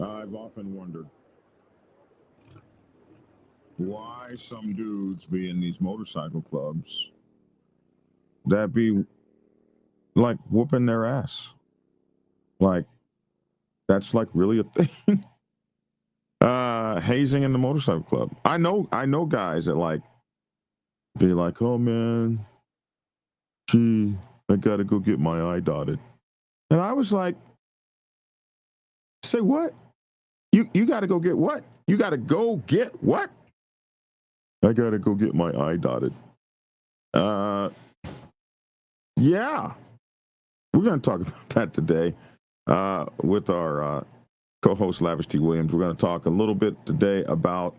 I've often wondered why some dudes be in these motorcycle clubs that be like whooping their ass. Like that's like really a thing. Hazing in the motorcycle club. I know guys that like be like, oh man, gee, I gotta go get my eye dotted. And I was like, say what? You gotta go get what? You gotta go get what? I gotta go get my eye dotted. Yeah. We're gonna talk about that today with our co-host Lavish T. Williams. We're gonna talk a little bit today about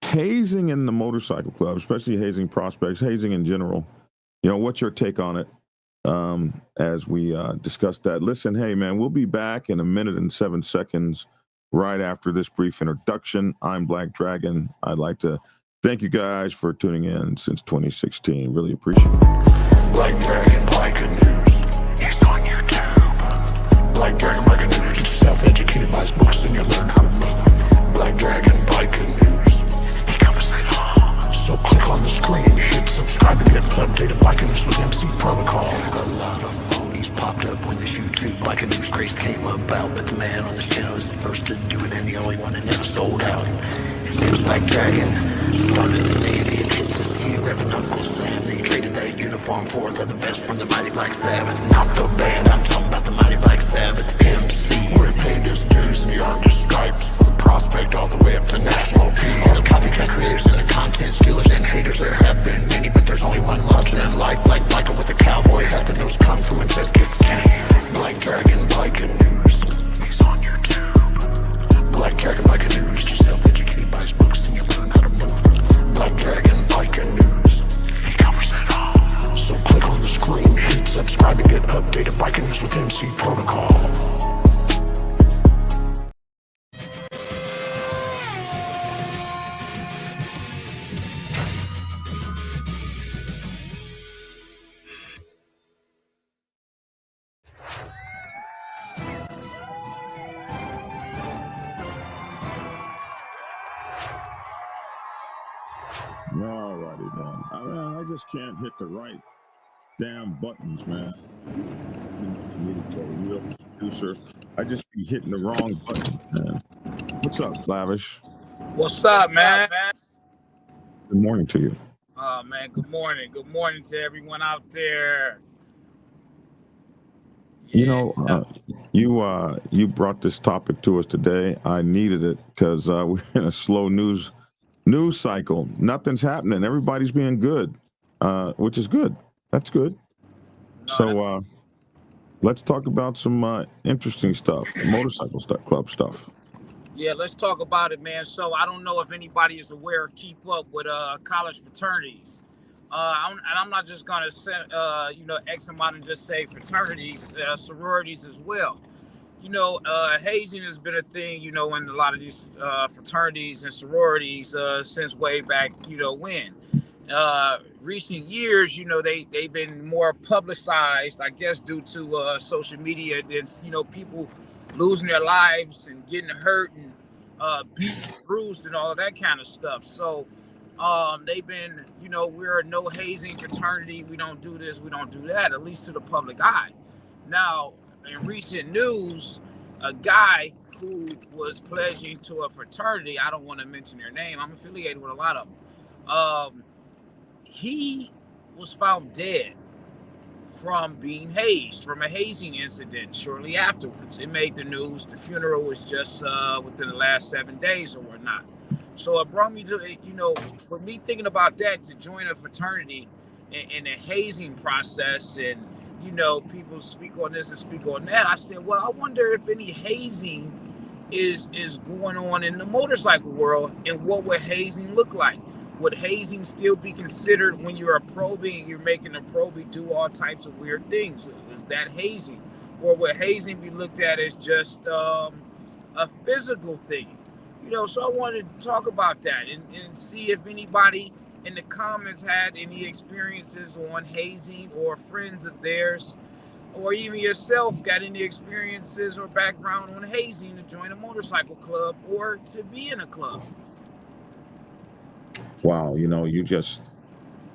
hazing in the motorcycle club, especially hazing prospects, hazing in general. You know, what's your take on it? As we discuss that. Listen, hey man, we'll be back in a minute and 7 seconds right after this brief introduction. I'm Black Dragon. I'd like to thank you guys for tuning in since 2016. Really appreciate it. Black Dragon Biker News. He's on YouTube. Black Dragon Biker News. Get yourself educated by his books and you'll learn how to move. Black Dragon Biker News. He covers it all. So click on the screen, hit subscribe to get updated Biker News with MC Protocol. A lot of phonies popped up when this YouTube Biker News craze came about, but the man on this channel is the first to do it and the only one that never sold out. His name's Black Dragon. Started the day of the intensity, repping Uncle Sam. They traded that uniform for the vest from the Mighty Black Sabbath. Not the band, I'm talking about the Mighty Black Sabbath MC. We're paid his dues and he earned his stripes. From prospect all the way up to national peace. All the copycat creators and the content stealers and haters, there have been many, but there's only one larger than life. Like Michael with a cowboy hat that knows kung fu and says kick game. Black Dragon Biker News. He's on YouTube. Black Dragon Biker News. Just self-educated by his books and you learn how to move. Black Dragon Biker News. He covers it all. So click on the screen, hit subscribe to get updated Biker News with MC Protocol. Alrighty, man. I just can't hit the right damn buttons, man. Real producer. I just be hitting the wrong buttons, man. What's up, Lavish? What's up, man? Good morning to you. Man, good morning. Good morning to everyone out there. You know, you brought this topic to us today. I needed it because we're in a slow news cycle. Nothing's happening. Everybody's being good, which is good. That's good. So let's talk about some interesting stuff, motorcycle stuff, club stuff. Yeah, let's talk about it, man. So I don't know if anybody is aware or keep up with college fraternities. I'm not just gonna say, X them out and just say fraternities, sororities as well. Hazing has been a thing, in a lot of these fraternities and sororities since way back, when. Recent years, they've been more publicized, I guess, due to social media. Than, people losing their lives and getting hurt and beat, bruised, and all of that kind of stuff. So they've been, we're a no hazing fraternity. We don't do this, we don't do that, at least to the public eye. Now, in recent news, a guy who was pledging to a fraternity, I don't want to mention their name, I'm affiliated with a lot of them. He was found dead from being hazed, from a hazing incident shortly afterwards. It made the news. The funeral was just within the last 7 days or whatnot. So it brought me to, with me thinking about that, to join a fraternity in a hazing process, and people speak on this and speak on that. I said, well, I wonder if any hazing is going on in the motorcycle world, and what would hazing look like? Would hazing still be considered when you're a probie and you're making a probie do all types of weird things? Is that hazing? Or would hazing be looked at as just a physical thing? So I wanted to talk about that and see if anybody in the comments had any experiences on hazing, or friends of theirs or even yourself got any experiences or background on hazing to join a motorcycle club or to be in a club. Wow, you just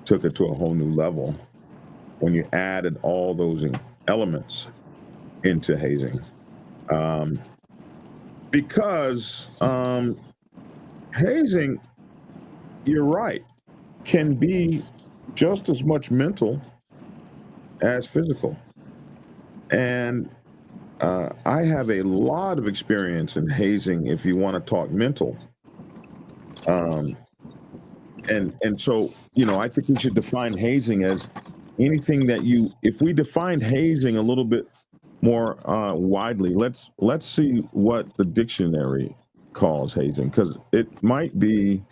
took it to a whole new level when you added all those elements into hazing. Because hazing, you're right, can be just as much mental as physical. And I have a lot of experience in hazing if you want to talk mental. And so, I think we should define hazing as anything that if we defined hazing a little bit more widely, let's see what the dictionary calls hazing, because it might be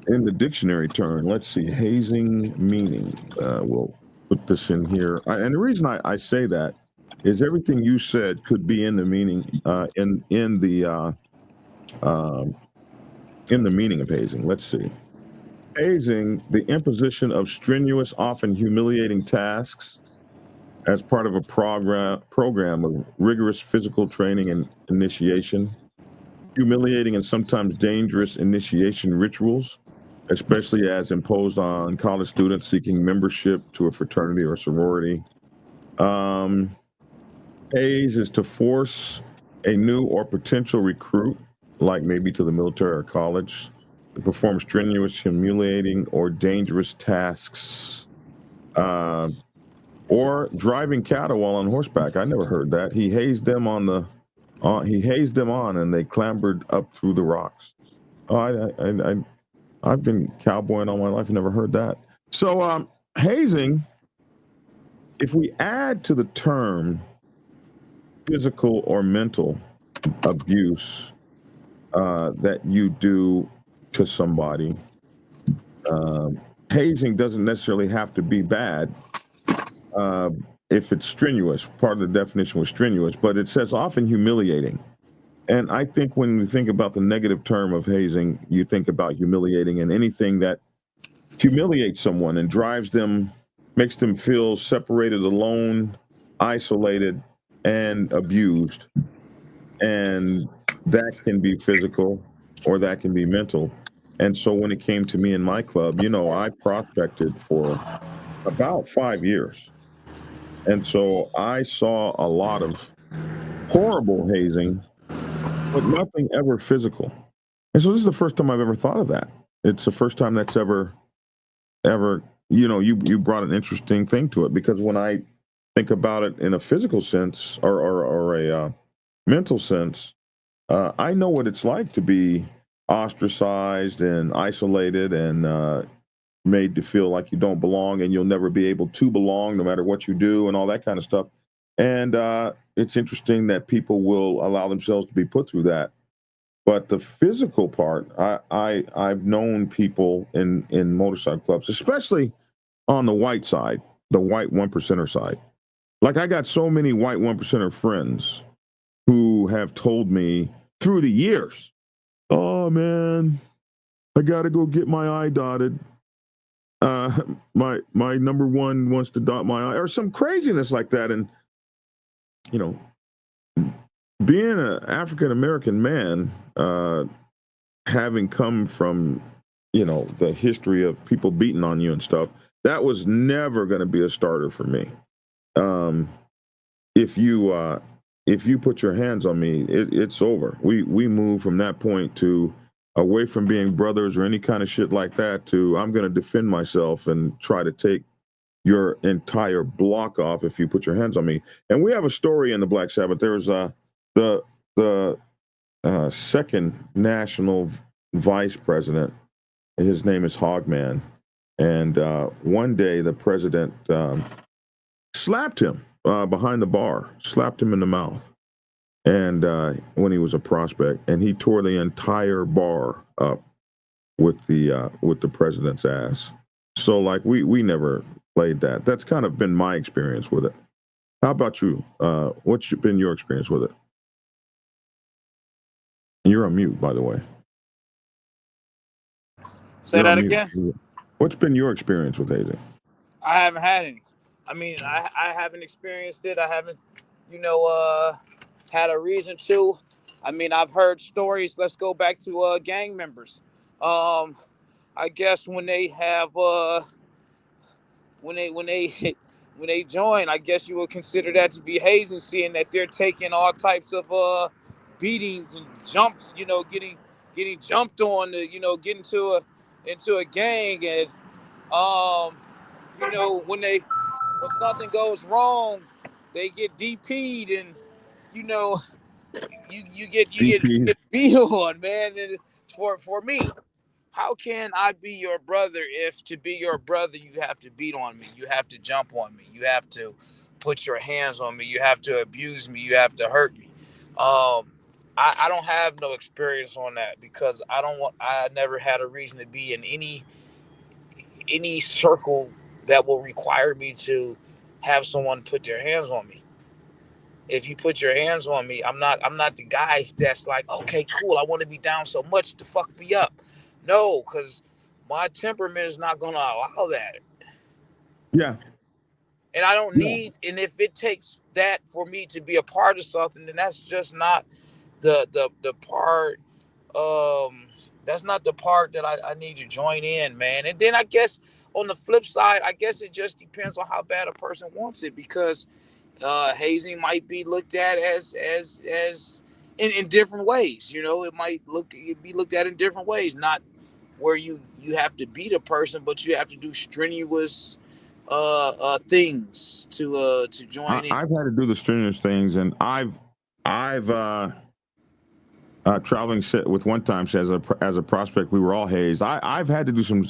in the dictionary term. Let's see, hazing meaning. We'll put this in here. And the reason I say that is everything you said could be in the meaning in the meaning of hazing. Let's see. Hazing, the imposition of strenuous, often humiliating tasks as part of a program of rigorous physical training and initiation, humiliating and sometimes dangerous initiation rituals, especially as imposed on college students seeking membership to a fraternity or sorority. Haze is to force a new or potential recruit, like maybe to the military or college, to perform strenuous, humiliating, or dangerous tasks. Or driving cattle while on horseback. I never heard that. He hazed them on, and they clambered up through the rocks. Oh, I've been cowboying all my life. Never heard that. So hazing, if we add to the term physical or mental abuse that you do to somebody, hazing doesn't necessarily have to be bad. If it's strenuous, part of the definition was strenuous, but it says often humiliating. And I think when you think about the negative term of hazing, you think about humiliating, and anything that humiliates someone and drives them, makes them feel separated, alone, isolated, and abused. And that can be physical or that can be mental. And so when it came to me in my club, I prospected for about 5 years. And so I saw a lot of horrible hazing, but nothing ever physical. And so this is the first time I've ever thought of that. It's the first time that's ever, you brought an interesting thing to it, because when I think about it in a physical sense or a mental sense, I know what it's like to be ostracized and isolated and made to feel like you don't belong and you'll never be able to belong no matter what you do and all that kind of stuff. And it's interesting that people will allow themselves to be put through that. But the physical part, I've known people in motorcycle clubs, especially on the white side, the white 1%er side. Like, I got so many white 1%er friends who have told me through the years, oh man, I got to go get my I dotted. My number one wants to dot my I, or some craziness like that. And being an African American man, having come from the history of people beating on you and stuff, that was never going to be a starter for me. If you put your hands on me, it's over. We move from that point to away from being brothers or any kind of shit like that to I'm going to defend myself and try to take your entire block off if you put your hands on me. And we have a story in the Black Sabbath. There's the second national vice president. His name is Hogman. And one day the president slapped him behind the bar, slapped him in the mouth. And when he was a prospect, and he tore the entire bar up with the president's ass. So like we never played that. That's kind of been my experience with it. How about you? What's been your experience with it? You're on mute, by the way. Say that again. What's been your experience with hazing? I haven't had any. I mean, I haven't experienced it. I haven't, had a reason to. I mean, I've heard stories. Let's go back to gang members. Um, I guess when they have when they when they join, I guess you would consider that to be hazing, seeing that they're taking all types of beatings and jumps. Getting jumped on to get into a gang, and um, when something goes wrong, they get DP'd, and you know you DP. get beat on, man. And for me, how can I be your brother if to be your brother you have to beat on me, you have to jump on me, you have to put your hands on me, you have to abuse me, you have to hurt me. I don't have no experience on that because I never had a reason to be in any circle that will require me to have someone put their hands on me. If you put your hands on me, I'm not the guy that's like, okay, cool, I want to be down so much to fuck me up. No, because my temperament is not gonna allow that. Yeah. And I don't Yeah. need, and if it takes that for me to be a part of something, then that's just not the part that's not the part that I need to join in, man. And then I guess on the flip side, I guess it just depends on how bad a person wants it, because hazing might be looked at as in different ways. It might be looked at in different ways, not where you have to beat a person, but you have to do strenuous things to join in. I've had to do the strenuous things, and I've traveling with one time as a prospect, we were all hazed. I've had to do some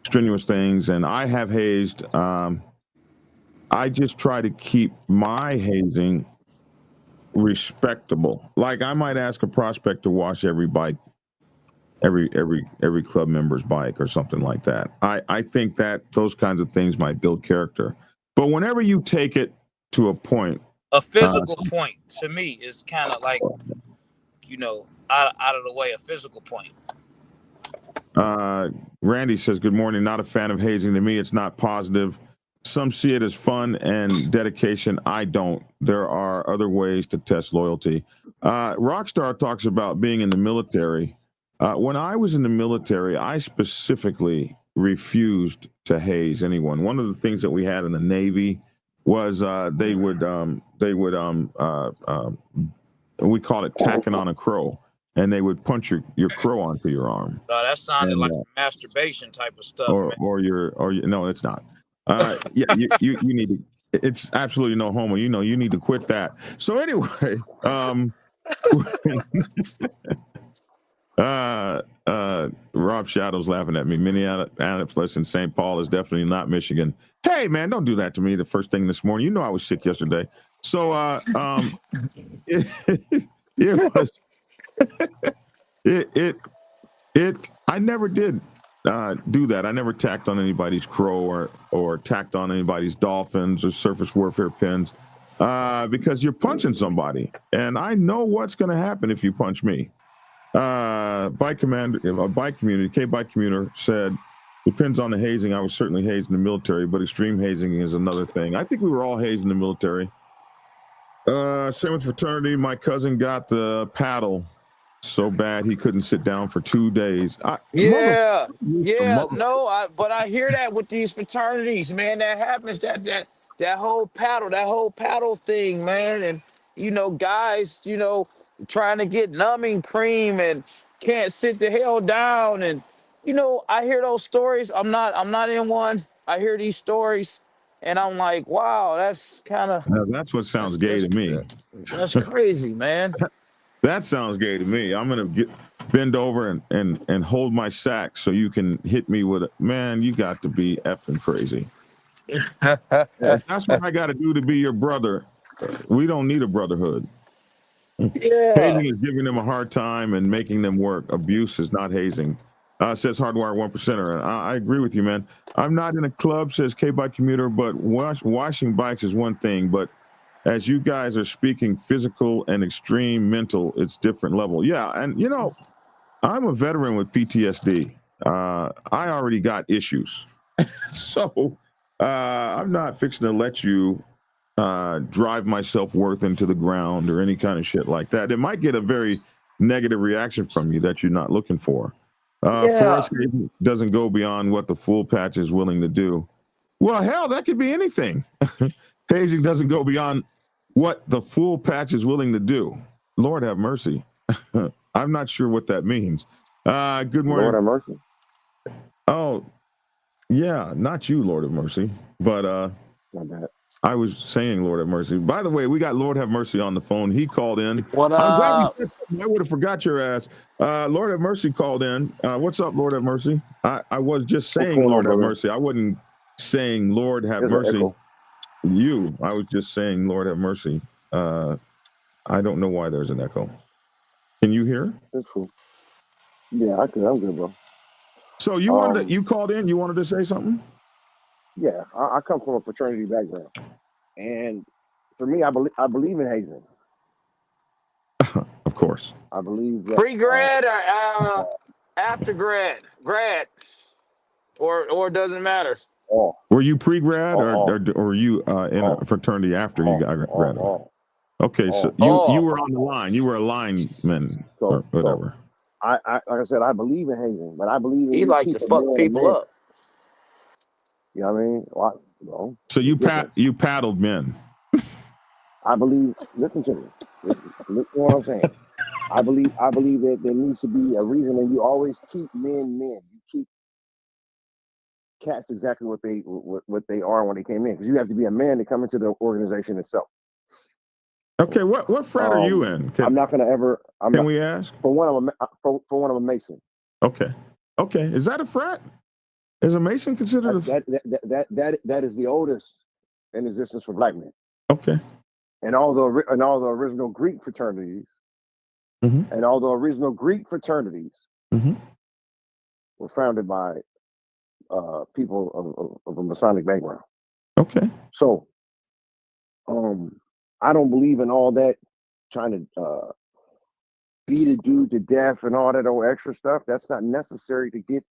strenuous things, and I have hazed. I just try to keep my hazing respectable. Like I might ask a prospect to wash every bike, every club member's bike or something like that. I think that those kinds of things might build character. But whenever you take it to a point, A physical point to me is kind of like, out of the way, a physical point. Randy says, good morning. Not a fan of hazing. To me, it's not positive. Some see it as fun and dedication. I don't. There are other ways to test loyalty. Rockstar talks about being in the military. When I was in the military, I specifically refused to haze anyone. One of the things that we had in the Navy was we called it tacking on a crow, and they would punch your crow onto your arm. That sounded like masturbation type of stuff, or man. or no, it's not. Yeah, you need to. It's absolutely no homo. You need to quit that. So anyway, Rob Shadow's laughing at me. Minneapolis and St. Paul is definitely not Michigan. Hey man, don't do that to me the first thing this morning. You know I was sick yesterday. So it was I never did do that. I never tacked on anybody's crow or tacked on anybody's dolphins or surface warfare pins because you're punching somebody, and I know what's going to happen if you punch me. Bike community, K-Bike commuter said, depends on the hazing. I was certainly hazed in the military, but extreme hazing is another thing. I think we were all hazed in the military. Same with fraternity. My cousin got the paddle so bad he couldn't sit down for 2 days. But I hear that with these fraternities, man. That happens. That whole paddle thing, man. And guys, trying to get numbing cream and can't sit the hell down. And I hear those stories. I'm not in one. I hear these stories, and I'm like, wow, that's kind of. That's what sounds gay to me. That's crazy, man. That sounds gay to me. I'm gonna bend over and hold my sack so you can hit me with it. Man, you got to be effing crazy. That's what I got to do to be your brother. We don't need a brotherhood. Yeah. Hazing is giving them a hard time and making them work. Abuse is not hazing. Says Hardwire 1%er. I agree with you, man. I'm not in a club, says K-Bike commuter, but washing bikes is one thing. But as you guys are speaking physical and extreme mental, it's different level. Yeah, and I'm a veteran with PTSD. I already got issues. So I'm not fixing to let you drive my self-worth into the ground or any kind of shit like that. It might get a very negative reaction from you that you're not looking for. For us, it doesn't go beyond what the full patch is willing to do. Well, hell, that could be anything. Hazing doesn't go beyond what the full patch is willing to do. Lord have mercy. I'm not sure what that means. Good morning. Lord have mercy. Oh, yeah, not you, Lord have mercy, but My bad. I was saying Lord have mercy. By the way, we got Lord have mercy on the phone. He called in. What I'm glad you up? said something. I would have forgot your ass. Lord have mercy called in. What's up, Lord have mercy? I was just saying going on, Lord have brother? mercy. I wasn't saying Lord have There's an mercy. echo. I was just saying Lord have mercy. I don't know why there's an echo. Can you hear? That's cool. Yeah, I'm good, bro. So you wanted to, you called in. You wanted to say something? Yeah, I come from a fraternity background, and for me, I believe in hazing. Of course. I believe that Pre-grad or after grad? Grad. Or it doesn't matter. all. Were you pre-grad or were you in All. a fraternity after you got graduated? Okay, so you were on the line. You were a lineman or whatever. I like I said, I believe in hazing, but I believe in He like to fuck people up. You know what I mean? Well, so you paddled men. I believe. Listen to me. Listen to what I'm saying. I believe that there needs to be a reason, and you always keep men. You keep cats exactly what they are when they came in, because you have to be a man to come into the organization itself. Okay, what frat are you in? I'm not gonna ever. Can we ask? For one, I'm a Mason. Okay. Is that a frat? Is a Mason considered that is the oldest in existence for black men? Okay. And all the original Greek fraternities, mm-hmm. Were founded by people of a Masonic background. Okay. So, I don't believe in all that trying to beat a dude to death and all that old extra stuff. That's not necessary to get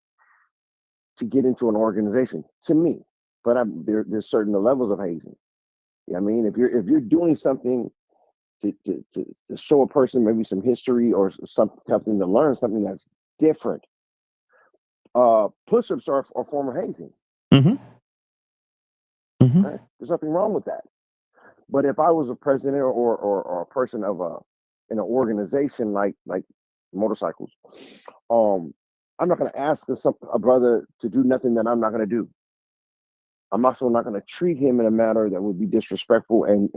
into an organization, to me. But there's certain levels of hazing. You know what I mean? If you're doing something to show a person maybe some history or something to learn something that's different, push-ups are a form of hazing. Mm-hmm. Mm-hmm. Right? There's nothing wrong with that. But if I was a president or a person of in an organization like motorcycles, I'm not going to ask a brother to do nothing that I'm not going to do. I'm also not going to treat him in a manner that would be disrespectful and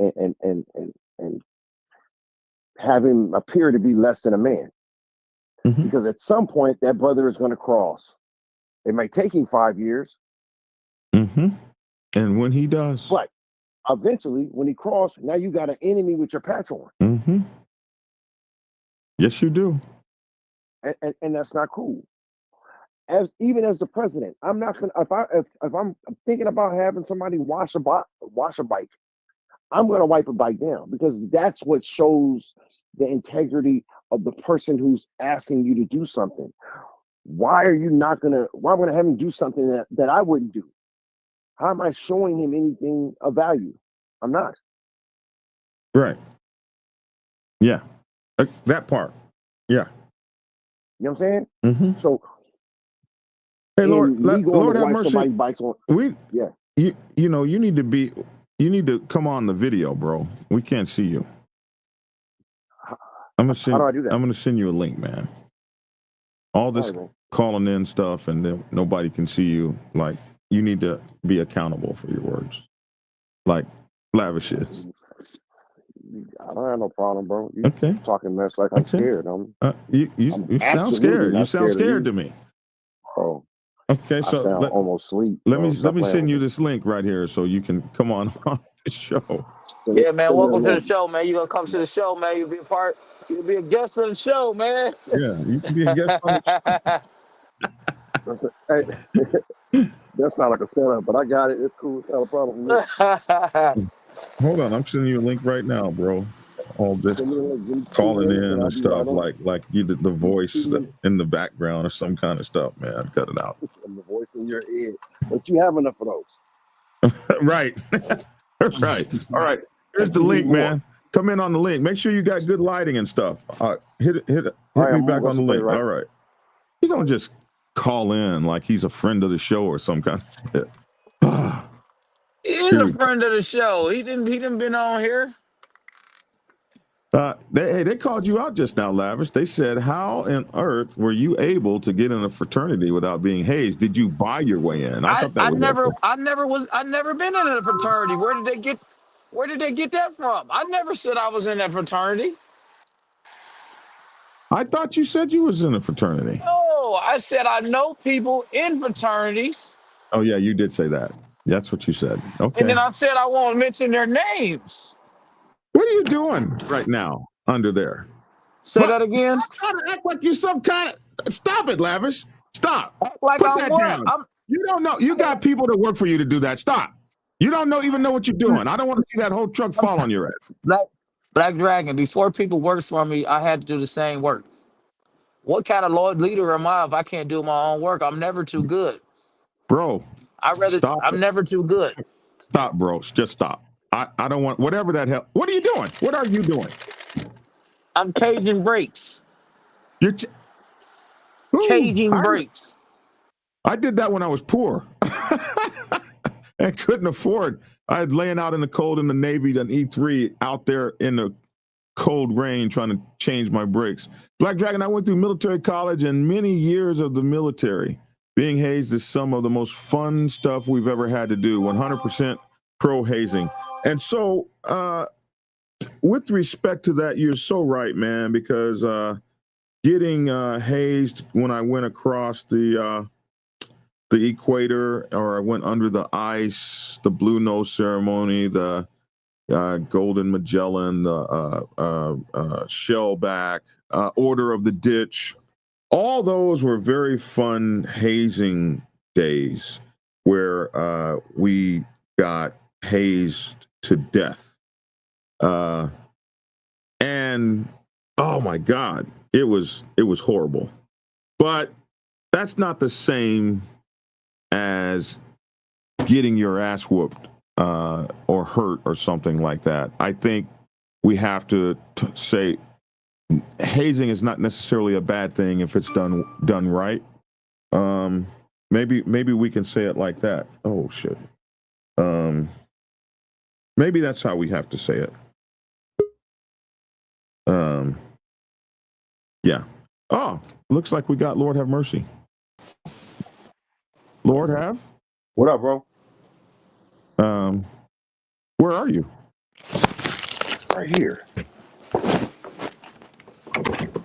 have him appear to be less than a man. Mm-hmm. Because at some point that brother is going to cross. It may take him 5 years. Mm-hmm. And when he does, but eventually, when he crosses, now you got an enemy with your patch on. Mm-hmm. Yes, you do. And that's not cool. Even as the president, I'm not gonna. If I'm thinking about having somebody wash a bike, I'm gonna wipe a bike down, because that's what shows the integrity of the person who's asking you to do something. Why am I gonna have him do something that I wouldn't do? How am I showing him anything of value? I'm not. Right. Yeah. That part. Yeah. You know what I'm saying? Mm-hmm. So, hey, Lord have mercy. Bikes on, you need to come on the video, bro. We can't see you. How do I do that? I'm gonna send you a link, man. All this calling in stuff, and then nobody can see you. Like, you need to be accountable for your words. Like Lavish is. I don't have no problem, bro. You okay. Talking mess like I'm scared. You sound scared. You sound scared to me. Oh. Okay, so I sound almost asleep. Let me send you this link right here so you can come on the show. Yeah, man. Welcome to the show, man. You gonna come to the show, man? You'll be a part. You'll be a guest on the show, man. Yeah, you can be a guest on the show. Hey, that sounds like a setup, but I got it. It's cool. It's not a problem. Hold on, I'm sending you a link right now, bro. All this calling in and stuff, like you did the voice in the background or some kind of stuff, man. Cut it out. And the voice in your ear, but you have enough of those. Right. Right. All right. Here's the link, man. Come in on the link. Make sure you got good lighting and stuff. Hit right, me I'm back on the link. right. All right. You're gonna just call in like he's a friend of the show or some kind of shit. He is a friend of the show. He didn't been on here. They called you out just now, Lavish. They said, "How on earth were you able to get in a fraternity without being hazed? Did you buy your way in?" I thought that was I've never been in a fraternity. Where did they get that from? I never said I was in that fraternity. I thought you said you was in a fraternity. No, I said I know people in fraternities. Oh yeah, you did say that. That's what you said. Okay. And then I said I won't mention their names. What are you doing right now under there? Say that again. Stop trying to act like you some kind of. Stop it, Lavish. Stop. Act like Put I'm that what? down. You don't know. You got people that work for you to do that. Stop. You don't even know what you're doing. I don't want to see that whole truck fall on your ass. Black Dragon. Before people worked for me, I had to do the same work. What kind of Lord leader am I if I can't do my own work? I'm never too good. Bro, stop. I'm never too good. Stop, bro. Just stop. I don't want whatever that hell. What are you doing? What are you doing? I'm caging brakes. You're Caging brakes. I did that when I was poor. I couldn't afford. I had laying out in the cold in the Navy, an E3 out there in the cold rain trying to change my brakes. Black Dragon, I went through military college and many years of the military. Being hazed is some of the most fun stuff we've ever had to do. 100% pro hazing. And so, with respect to that, you're so right, man, because getting hazed when I went across the equator, or I went under the ice, the Blue Nose ceremony, the Golden Magellan, the Shellback, Order of the Ditch. All those were very fun hazing days where we got hazed to death. And oh my God, it was horrible. But that's not the same as getting your ass whooped or hurt or something like that. I think we have to say hazing is not necessarily a bad thing if it's done right. Maybe we can say it like that. Oh shit. Maybe that's how we have to say it. Yeah. Oh, looks like we got Lord Have Mercy. Lord Have? What up, bro? Where are you? Right here.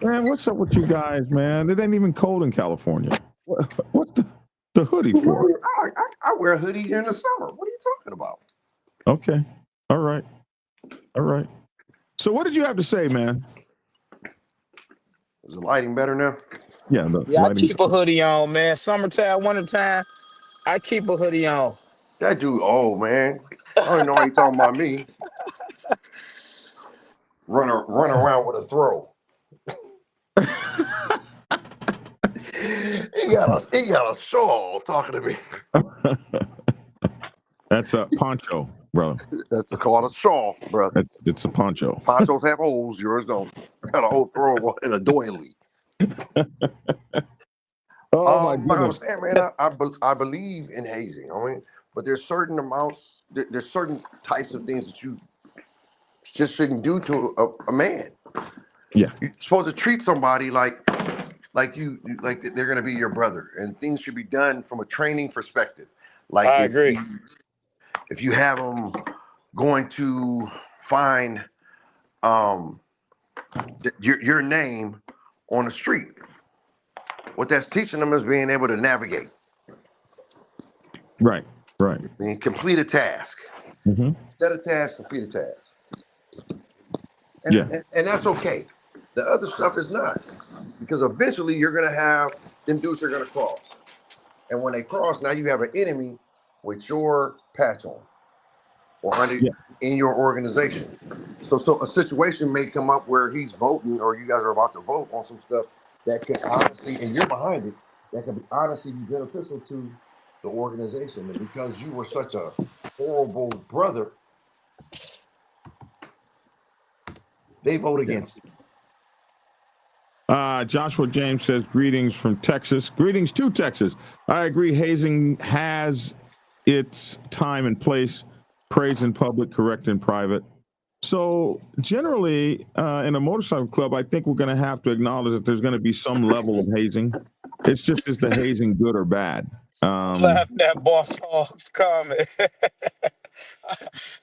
Man, what's up with you guys, man? It ain't even cold in California. What's the hoodie for? I wear a hoodie during the summer. What are you talking about? Okay. All right. So what did you have to say, man? Is the lighting better now? Yeah, I keep a hoodie on, man. Summertime, wintertime, I keep a hoodie on. That dude old, man. I don't even know why you talking about me. Run around with a throw. He got a shawl talking to me. That's a poncho, bro. That's called a shawl, brother. It's a poncho. Ponchos have holes. Yours don't. Got a whole throw in a doily. Oh my goodness. I'm saying, man, I believe in hazing. I mean, but there's certain amounts. There's certain types of things that you just shouldn't do to a man. Yeah, you're supposed to treat somebody like they're gonna be your brother, and things should be done from a training perspective. Like I agree. If you have them going to find your name on the street, what that's teaching them is being able to navigate. Right. And complete a task. Mm-hmm. Set a task, complete a task. And that's okay. The other stuff is not. Because eventually you're going to have, them dudes are going to cross. And when they cross, now you have an enemy with your patch on. Or in your organization. So a situation may come up where he's voting, or you guys are about to vote on some stuff that could honestly, and you're behind it, that could honestly be beneficial to the organization, and because you were such a horrible brother, they vote against you. Joshua James says, greetings from Texas. Greetings to Texas. I agree. Hazing has its time and place. Praise in public, correct in private. So generally, in a motorcycle club, I think we're going to have to acknowledge that there's going to be some level of hazing. It's just, is the hazing good or bad? Laughing at Boss Hog's comment.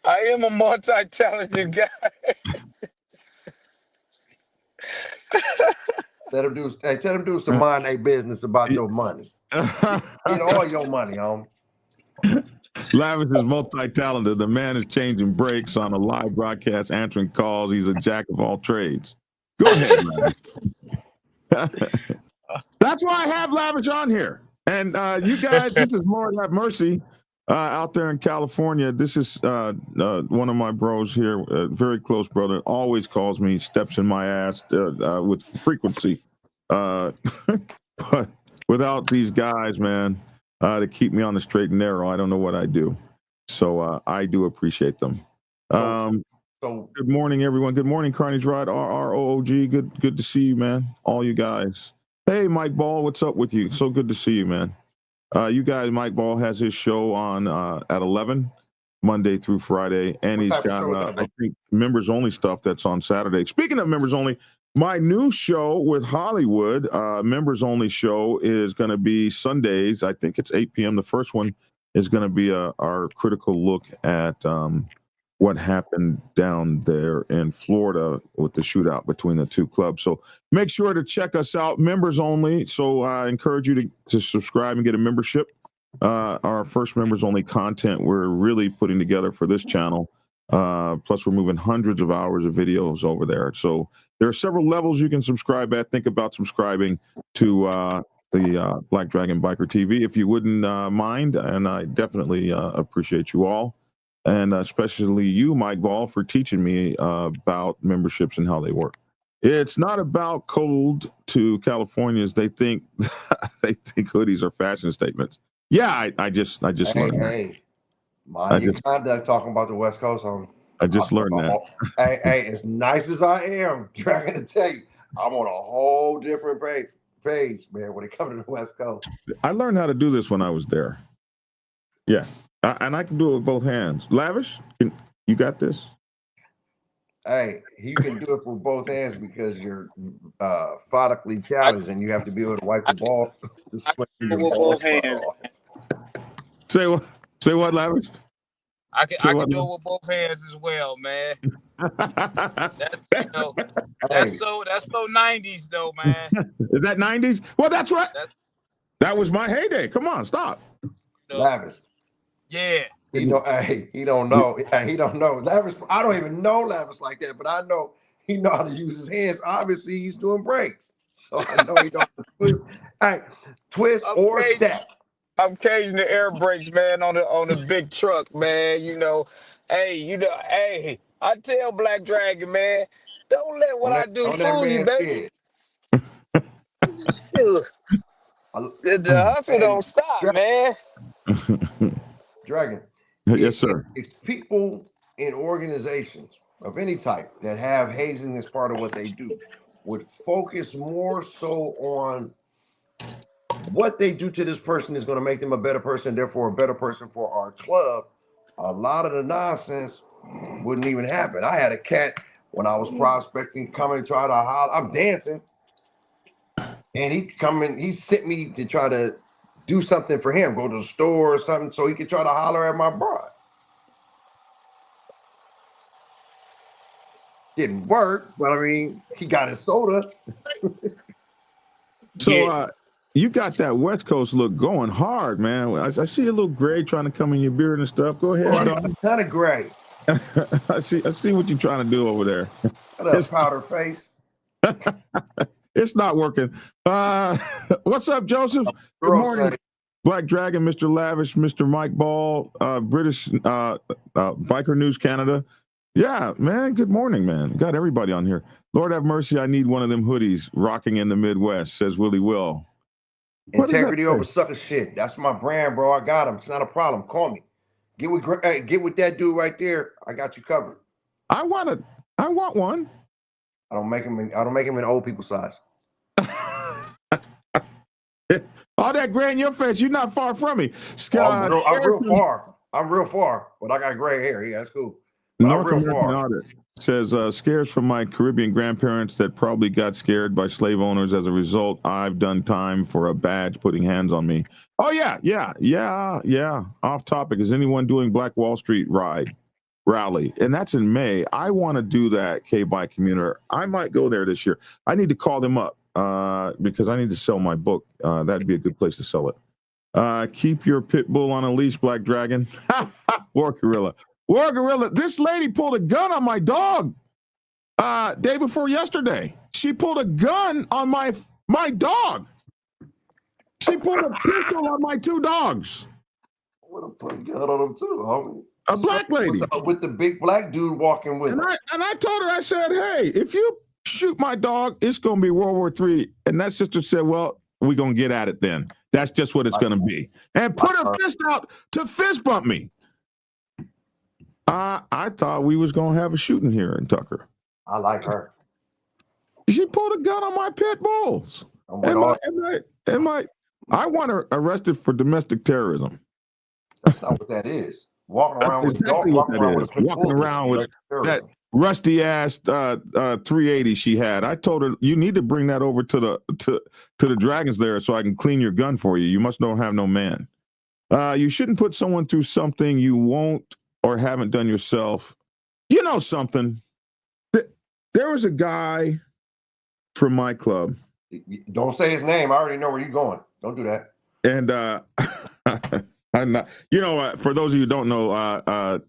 I am a multi-talented guy. Tell them do some mind their business about your money. Get all your money on. Lavish is multi-talented. The man is changing brakes on a live broadcast, answering calls. He's a jack of all trades. Go ahead, Lavish. That's why I have Lavish on here. And you guys, this is Lord Have Mercy out there in California. This is one of my bros here, very close brother, always calls me, steps in my ass with frequency. But without these guys, man, to keep me on the straight and narrow, I don't know what I'd do. So I do appreciate them. So good morning, everyone. Good morning, Carnage Ride, RROOG. Good to see you, man. All you guys. Hey, Mike Ball, what's up with you? So good to see you, man. You guys, Mike Ball has his show on at 11, Monday through Friday, and he's got, I think, members only stuff that's on Saturday. Speaking of members only, my new show with Hollywood, members only show, is going to be Sundays. I think it's 8 p.m. The first one is going to be our critical look at what happened down there in Florida with the shootout between the two clubs. So make sure to check us out, members only. So I encourage you to subscribe and get a membership. Our first members only content we're really putting together for this channel. Plus we're moving hundreds of hours of videos over there. So there are several levels you can subscribe at. Think about subscribing to the Black Dragon Biker TV if you wouldn't mind. And I definitely appreciate you all. And especially you, Mike Ball, for teaching me about memberships and how they work. It's not about cold to Californians. They think hoodies are fashion statements. Yeah, I just learned that. Mind your conduct talking about the West Coast on. I just learned that. Hey, as nice as I am, trying to tell you, I'm on a whole different page, man, when it comes to the West Coast. I learned how to do this when I was there. Yeah. And I can do it with both hands. Lavish, you got this? Hey, you can do it with both hands because you're phonically challenged and you have to be able to wipe the ball. With both hands. Say what, Lavish? I can do it with both hands as well, man. That's so 90s though, man. Is that 90s? Well, that's right. That was my heyday. Come on, stop. Lavish. Yeah. He don't know. He don't know. Lavish, I don't even know Lavish like that, but I know he know how to use his hands. Obviously, he's doing breaks. So I know he don't twist or step. I'm caging the air brakes, man, on the big truck, man. Hey, I tell Black Dragon, man, don't let what I do fool you, baby. The hustle don't stop, man. Dragon. Yes, sir. If people in organizations of any type that have hazing as part of what they do would focus more so on what they do to this person is going to make them a better person, therefore a better person for our club, a lot of the nonsense wouldn't even happen. I had a cat when I was prospecting come and try to holler. I'm dancing, and he sent me to try to do something for him, go to the store or something, so he could try to holler at my broad. Didn't work, but I mean, he got his soda. So you got that West Coast look going hard, man. I see a little gray trying to come in your beard and stuff. Go ahead. Kind of gray. I see what you're trying to do over there. What powder face? It's not working. What's up, Joseph? Good morning. Black Dragon, Mr. Lavish, Mr. Mike Ball, British Biker News Canada. Yeah, man. Good morning, man. Got everybody on here. Lord have mercy. I need one of them hoodies rocking in the Midwest, says Willie Will. Integrity over sucker shit. That's my brand, bro. I got him. It's not a problem. Call me. Get with that dude right there. I got you covered. I want one. I don't make him in old people size. All that gray in your face, you're not far from me. I'm real far. I'm real far, but I got gray hair. Yeah, that's cool. But North American Audit says, scares from my Caribbean grandparents that probably got scared by slave owners. As a result, I've done time for a badge putting hands on me. Oh, yeah. Off topic. Is anyone doing Black Wall Street rally? And that's in May. I want to do that, K-Bike Commuter. I might go there this year. I need to call them up because I need to sell my book. That'd be a good place to sell it. Keep your pit bull on a leash, Black Dragon. War Gorilla. War Gorilla, this lady pulled a gun on my dog day before yesterday. She pulled a gun on my dog. She pulled a pistol on my 2 dogs. I would have put a gun on them too, homie. A black lady. With the big black dude walking with her. And I told her, I said, hey, if you shoot my dog, it's going to be World War III. And that sister said, well, we're going to get at it then. That's just what it's going to be. And put her fist out to fist bump me. I thought we was going to have a shooting here in Tucker. I like her. She pulled a gun on my pit bulls. I want her arrested for domestic terrorism. That's not what that is. Walking around with that rusty ass 380 she had. I told her, you need to bring that over to the Dragon's Lair so I can clean your gun for you. You must don't have no man. You shouldn't put someone through something you won't or haven't done yourself. You know something? There was a guy from my club. Don't say his name. I already know where you're going. Don't do that. And I'm not. You know, for those of you who don't know,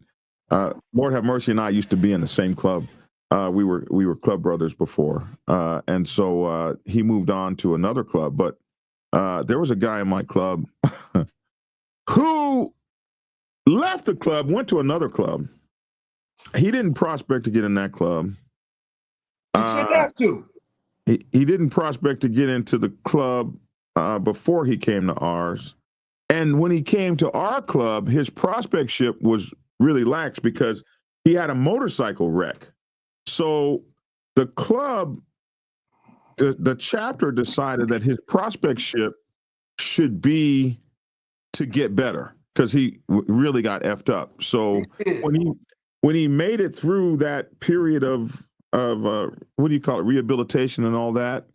Lord have mercy and I used to be in the same club. We were club brothers before, and so he moved on to another club. But there was a guy in my club who left the club, went to another club. He didn't prospect to get in that club. He should have to. He didn't prospect to get into the club before he came to ours. And when he came to our club, his prospectship was really lax because he had a motorcycle wreck. So the club, the chapter decided that his prospectship should be to get better because he really got effed up. So when he made it through that period of what do you call it, rehabilitation and all that,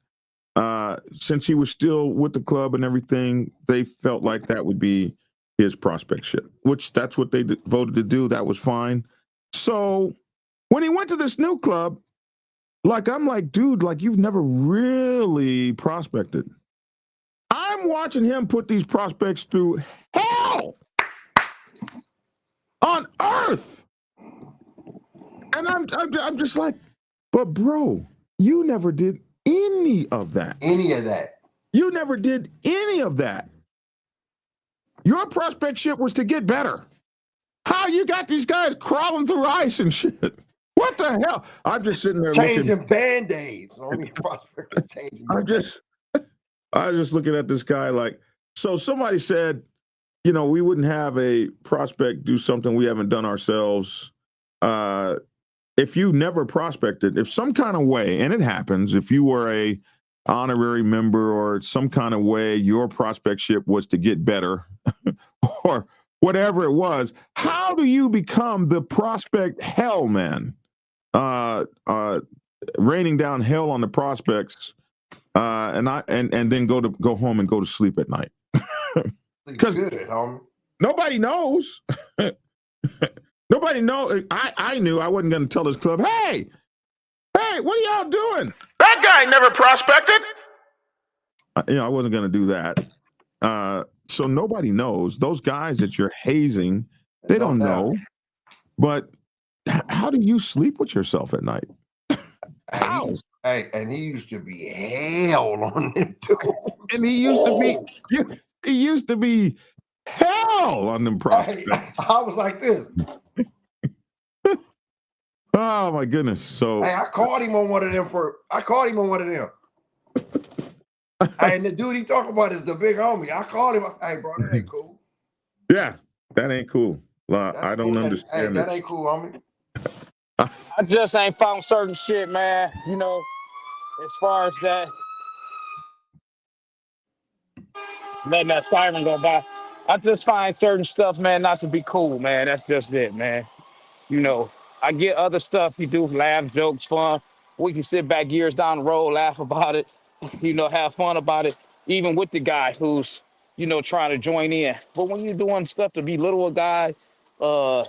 since he was still with the club and everything, they felt like that would be his prospectship, which that's what they voted to do. That was fine. So when he went to this new club, I'm like, dude, you've never really prospected. I'm watching him put these prospects through hell on earth. And I'm just like, but bro, you never did any of that. You never did any of that. Your prospectship was to get better. How you got these guys crawling through ice and shit? What the hell? I'm just sitting there changing Band-Aids. I was just looking at this guy like, so somebody said, we wouldn't have a prospect do something we haven't done ourselves. If you never prospected, if some kind of way, and it happens, if you were a honorary member or some kind of way your prospectship was to get better or whatever it was, how do you become the prospect hell man? Raining down hell on the prospects, and then go home and go to sleep at night. Because nobody knows. Nobody knows. I knew I wasn't going to tell this club, hey, what are y'all doing? That guy never prospected. I wasn't going to do that. So nobody knows. Those guys that you're hazing, they don't know. But how do you sleep with yourself at night? How? And he used to be hell on them too. And he used to be hell on them prospects. I was like this. Oh my goodness! So I called him on one of them. And the dude he talking about is the big homie. I called him. Hey, bro, that ain't cool. Yeah, that ain't cool. I don't understand that ain't cool, homie. I just ain't found certain shit, man. You know, as far as that, letting that siren go by. I just find certain stuff, man, not to be cool, man. That's just it, man. You know, I get other stuff you do, laugh, jokes, fun. We can sit back years down the road, laugh about it, you know, have fun about it, even with the guy who's, you know, trying to join in. But when you're doing stuff to belittle a guy, uh,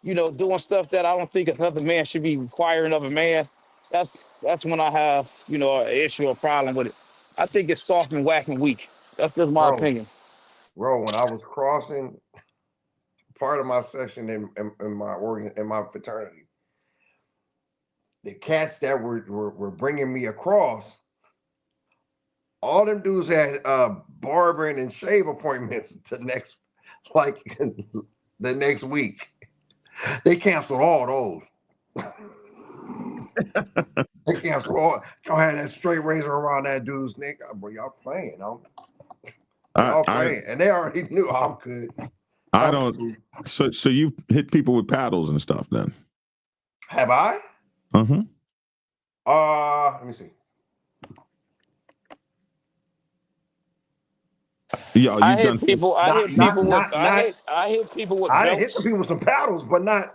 you know, doing stuff that I don't think another man should be requiring of a man, that's that's when I have, you know, an issue or problem with it. I think it's soft and whack and weak. That's just my opinion. Bro, when I was crossing part of my session in my fraternity, the cats that were bringing me across, all them dudes had barbering and shave appointments the next week. They canceled all those. They canceled all. Y'all had that straight razor around that dude's neck. Bro, y'all playing, huh? Y'all playing, and they already knew I'm good. I don't. So you hit people with paddles and stuff then? Have I? Mm-hmm. Let me see. Yeah, I hit people. I hit people with. I hit people with. I didn't hit the people with some paddles, but not.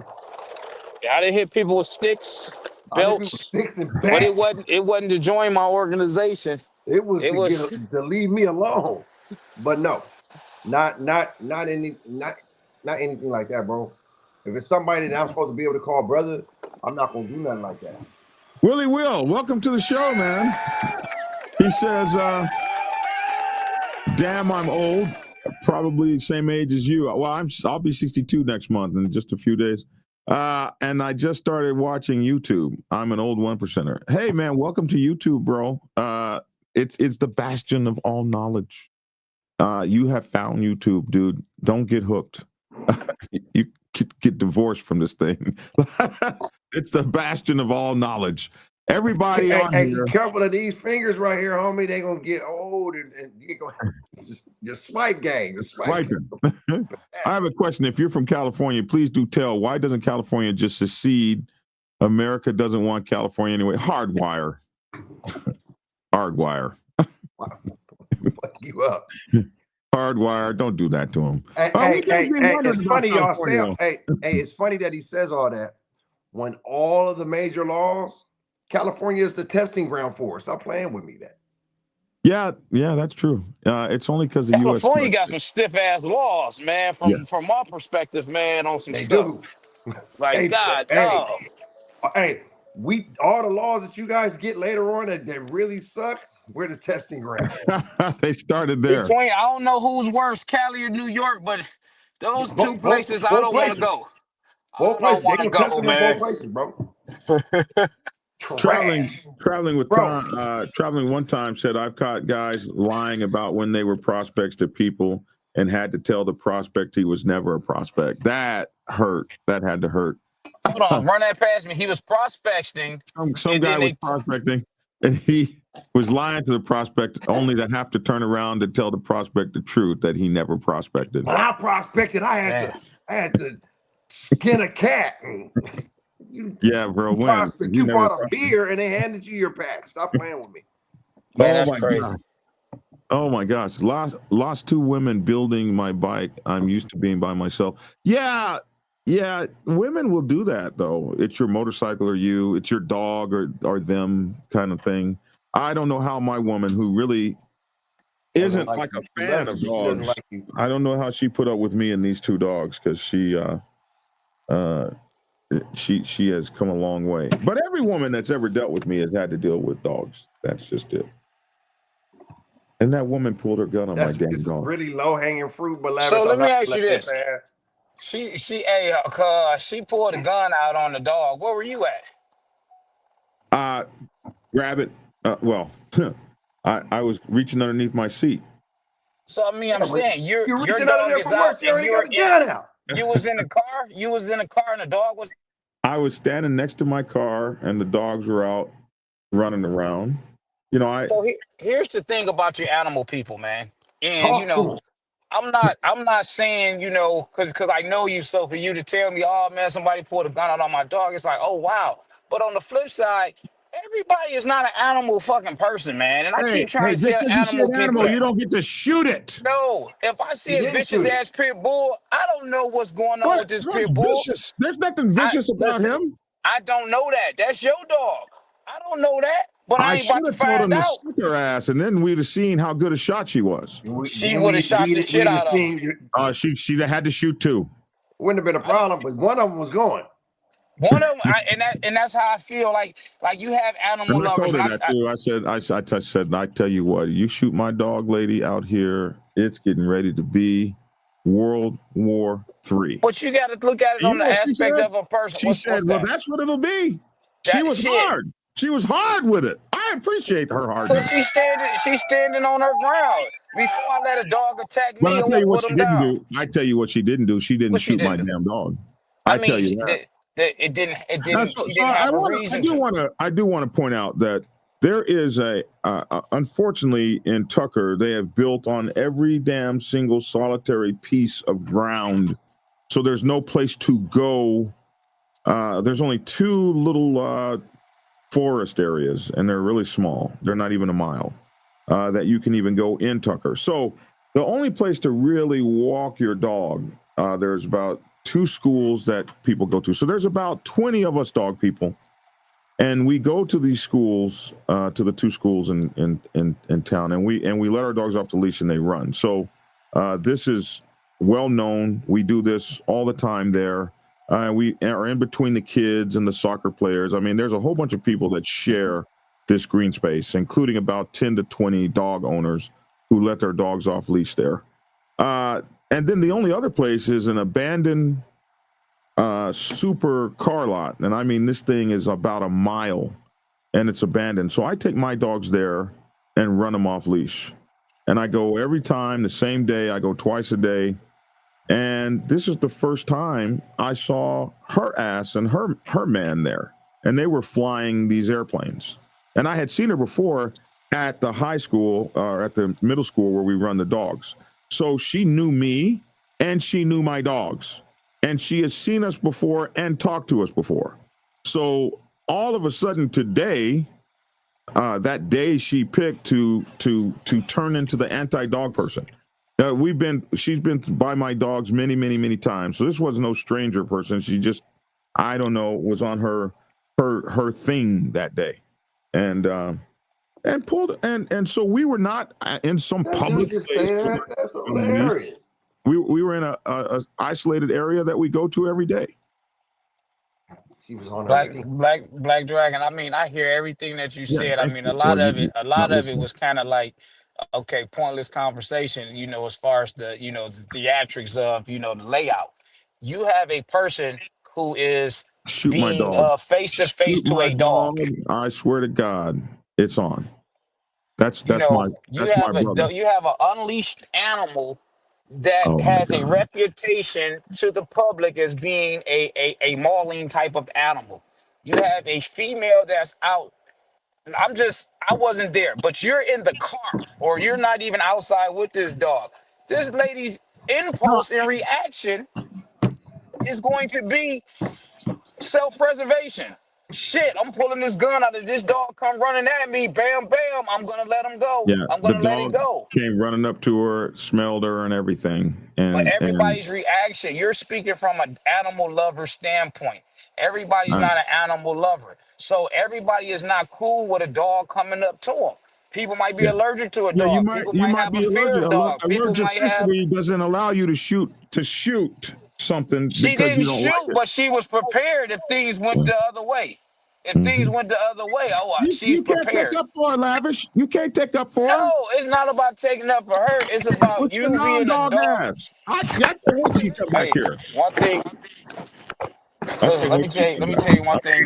I didn't hit people with sticks, belts. Sticks and bats. But it wasn't to join my organization. It was to leave me alone. But no, not anything like that, bro. If it's somebody that I'm supposed to be able to call brother, I'm not gonna do nothing like that. Willie Will, welcome to the show, man. He says, damn, I'm old, probably the same age as you. Well, I'll be 62 next month in just a few days. And I just started watching YouTube. I'm an old 1%er. Hey, man, welcome to YouTube, bro. It's the bastion of all knowledge. You have found YouTube, dude. Don't get hooked. You get divorced from this thing. It's the bastion of all knowledge. Everybody on here. Be careful of these fingers right here, homie. They gonna get old and you gonna just swipe game. Just swipe. I have a question. If you're from California, please do tell. Why doesn't California just secede? America doesn't want California anyway. Hardwire. Hardwire. Fuck you up. Hardwire. Don't do that to him. It's funny y'all say. It's funny that he says all that when all of the major laws, California is the testing ground for. Stop playing with me. Yeah, that's true. It's only because the U.S. California got some stiff ass laws, man. From my perspective, man, on some stuff. Do. Like God, no. Hey, all the laws that you guys get later on that really suck. We're the testing ground. They started there. I don't know who's worse, Cali or New York, but those two places I don't want to go. Both places. They can test them in both places, bro. Traveling with Tom, traveling one time said I've caught guys lying about when they were prospects to people and had to tell the prospect he was never a prospect. That hurt. That had to hurt. Hold on, run that past me. He was prospecting. Some guy was prospecting, and he was lying to the prospect only to have to turn around and tell the prospect the truth that he never prospected. When I prospected, I had to skin a cat. Yeah, bro. You bought a beer and they handed you your pack. Stop playing with me. Man, that's crazy. God. Oh my gosh. Lost 2 women building my bike. I'm used to being by myself. Yeah. Women will do that though. It's your motorcycle or you, it's your dog or them kind of thing. I don't know how my woman, who really isn't like a fan of dogs, I don't know how she put up with me and these 2 dogs, because she has come a long way. But every woman that's ever dealt with me has had to deal with dogs. That's just it. And that woman pulled her gun on my damn dog. Really low hanging fruit, but so let me ask you this: she pulled a gun out on the dog. Where were you at? Grab it. I was reaching underneath my seat. So I mean, I'm saying your reaching dog is out, and you got the gun out. You was in the car. You was in the car, and the dog was. I was standing next to my car, and the dogs were out running around. You know, So here's the thing about your animal people, man. And Talk to him. I'm not saying, because I know you, so for you to tell me, oh man, somebody pulled a gun out on my dog, it's like, oh wow. But on the flip side, everybody is not an animal fucking person, man. And I keep trying to just tell because you see animal an people animal, you that. don't get to shoot it. No, if I see He a didn't vicious shoot it. ass pit bull, I don't know what's going on with this What's pit bull. vicious? There's nothing vicious about Listen, him. I don't know that. That's your dog. I don't know that, but I I ain't should about to have told him find to out. stick her ass, and then we'd have seen how good a shot she was. She would have shot the shit out of him. She had to shoot two. Wouldn't have been a problem, but one of them was going. One of them, and that's how I feel. Like you have animal And I lovers. told her that too. I said, I tell you what, you shoot my dog lady out here, it's getting ready to be World War III. But you got to look at it on the aspect of a person. She said, well, that's what it'll be. She was hard. She was hard with it. I appreciate her hardness. But she's standing on her ground. Before I let a dog attack me, I'll tell you what she didn't do. I tell you what she didn't do. She didn't shoot my damn dog. I mean, tell you that. It didn't. She didn't have a reason. I do want to point out that there is unfortunately in Tucker, they have built on every damn single solitary piece of ground, so there's no place to go. There's only two little forest areas, and they're really small. They're not even a mile that you can even go in Tucker. So the only place to really walk your dog, there's about 2 schools that people go to. So there's about 20 of us dog people, and we go to these schools, to the 2 schools in town, and we let our dogs off the leash and they run. So this is well known. We do this all the time there. We are in between the kids and the soccer players. I mean, there's a whole bunch of people that share this green space, including about 10 to 20 dog owners who let their dogs off leash there. And then the only other place is an abandoned super car lot. And I mean, this thing is about a mile and it's abandoned. So I take my dogs there and run them off leash. And I go every time, the same day. I go twice a day. And this is the first time I saw her ass and her man there. And they were flying these airplanes. And I had seen her before at the high school or at the middle school where we run the dogs. So she knew me and she knew my dogs. And she has seen us before and talked to us before. So all of a sudden today, that day she picked to turn into the anti-dog person. She's been by my dogs many, many, many times. So this was no stranger person. She just, I don't know, was on her thing that day. And pulled and so we were not in some public place. That's hilarious. We were in a isolated area that we go to every day. She was on Black Dragon. I mean, I hear everything that you said. I mean, a lot of it was kind of like, okay, pointless conversation, as far as the, the theatrics of, the layout. You have a person who is being face to face to a dog. I swear to God, it's on. That's my brother. You have an unleashed animal that has a reputation to the public as being a mauling type of animal. You have a female that's out. I wasn't there, but you're in the car or you're not even outside with this dog. This lady's impulse and reaction is going to be self-preservation. Shit, I'm pulling this gun out of this dog come running at me. Bam, bam. I'm going to let him go. Yeah, I'm going to let him go. Came running up to her, smelled her and everything. But everybody's reaction, you're speaking from an animal lover standpoint. Everybody's not an animal lover. So everybody is not cool with a dog coming up to them. People might be allergic to a dog. People might have a fear of dogs. Allergicity doesn't allow you to shoot something. She didn't shoot, but she was prepared if things went the other way. If things went the other way, she's prepared. You can't take up for her, Lavish. You can't take up for her. No, it's not about taking up for her. It's about you being a dog. I want you to come back here. One thing. Listen, let me tell you one thing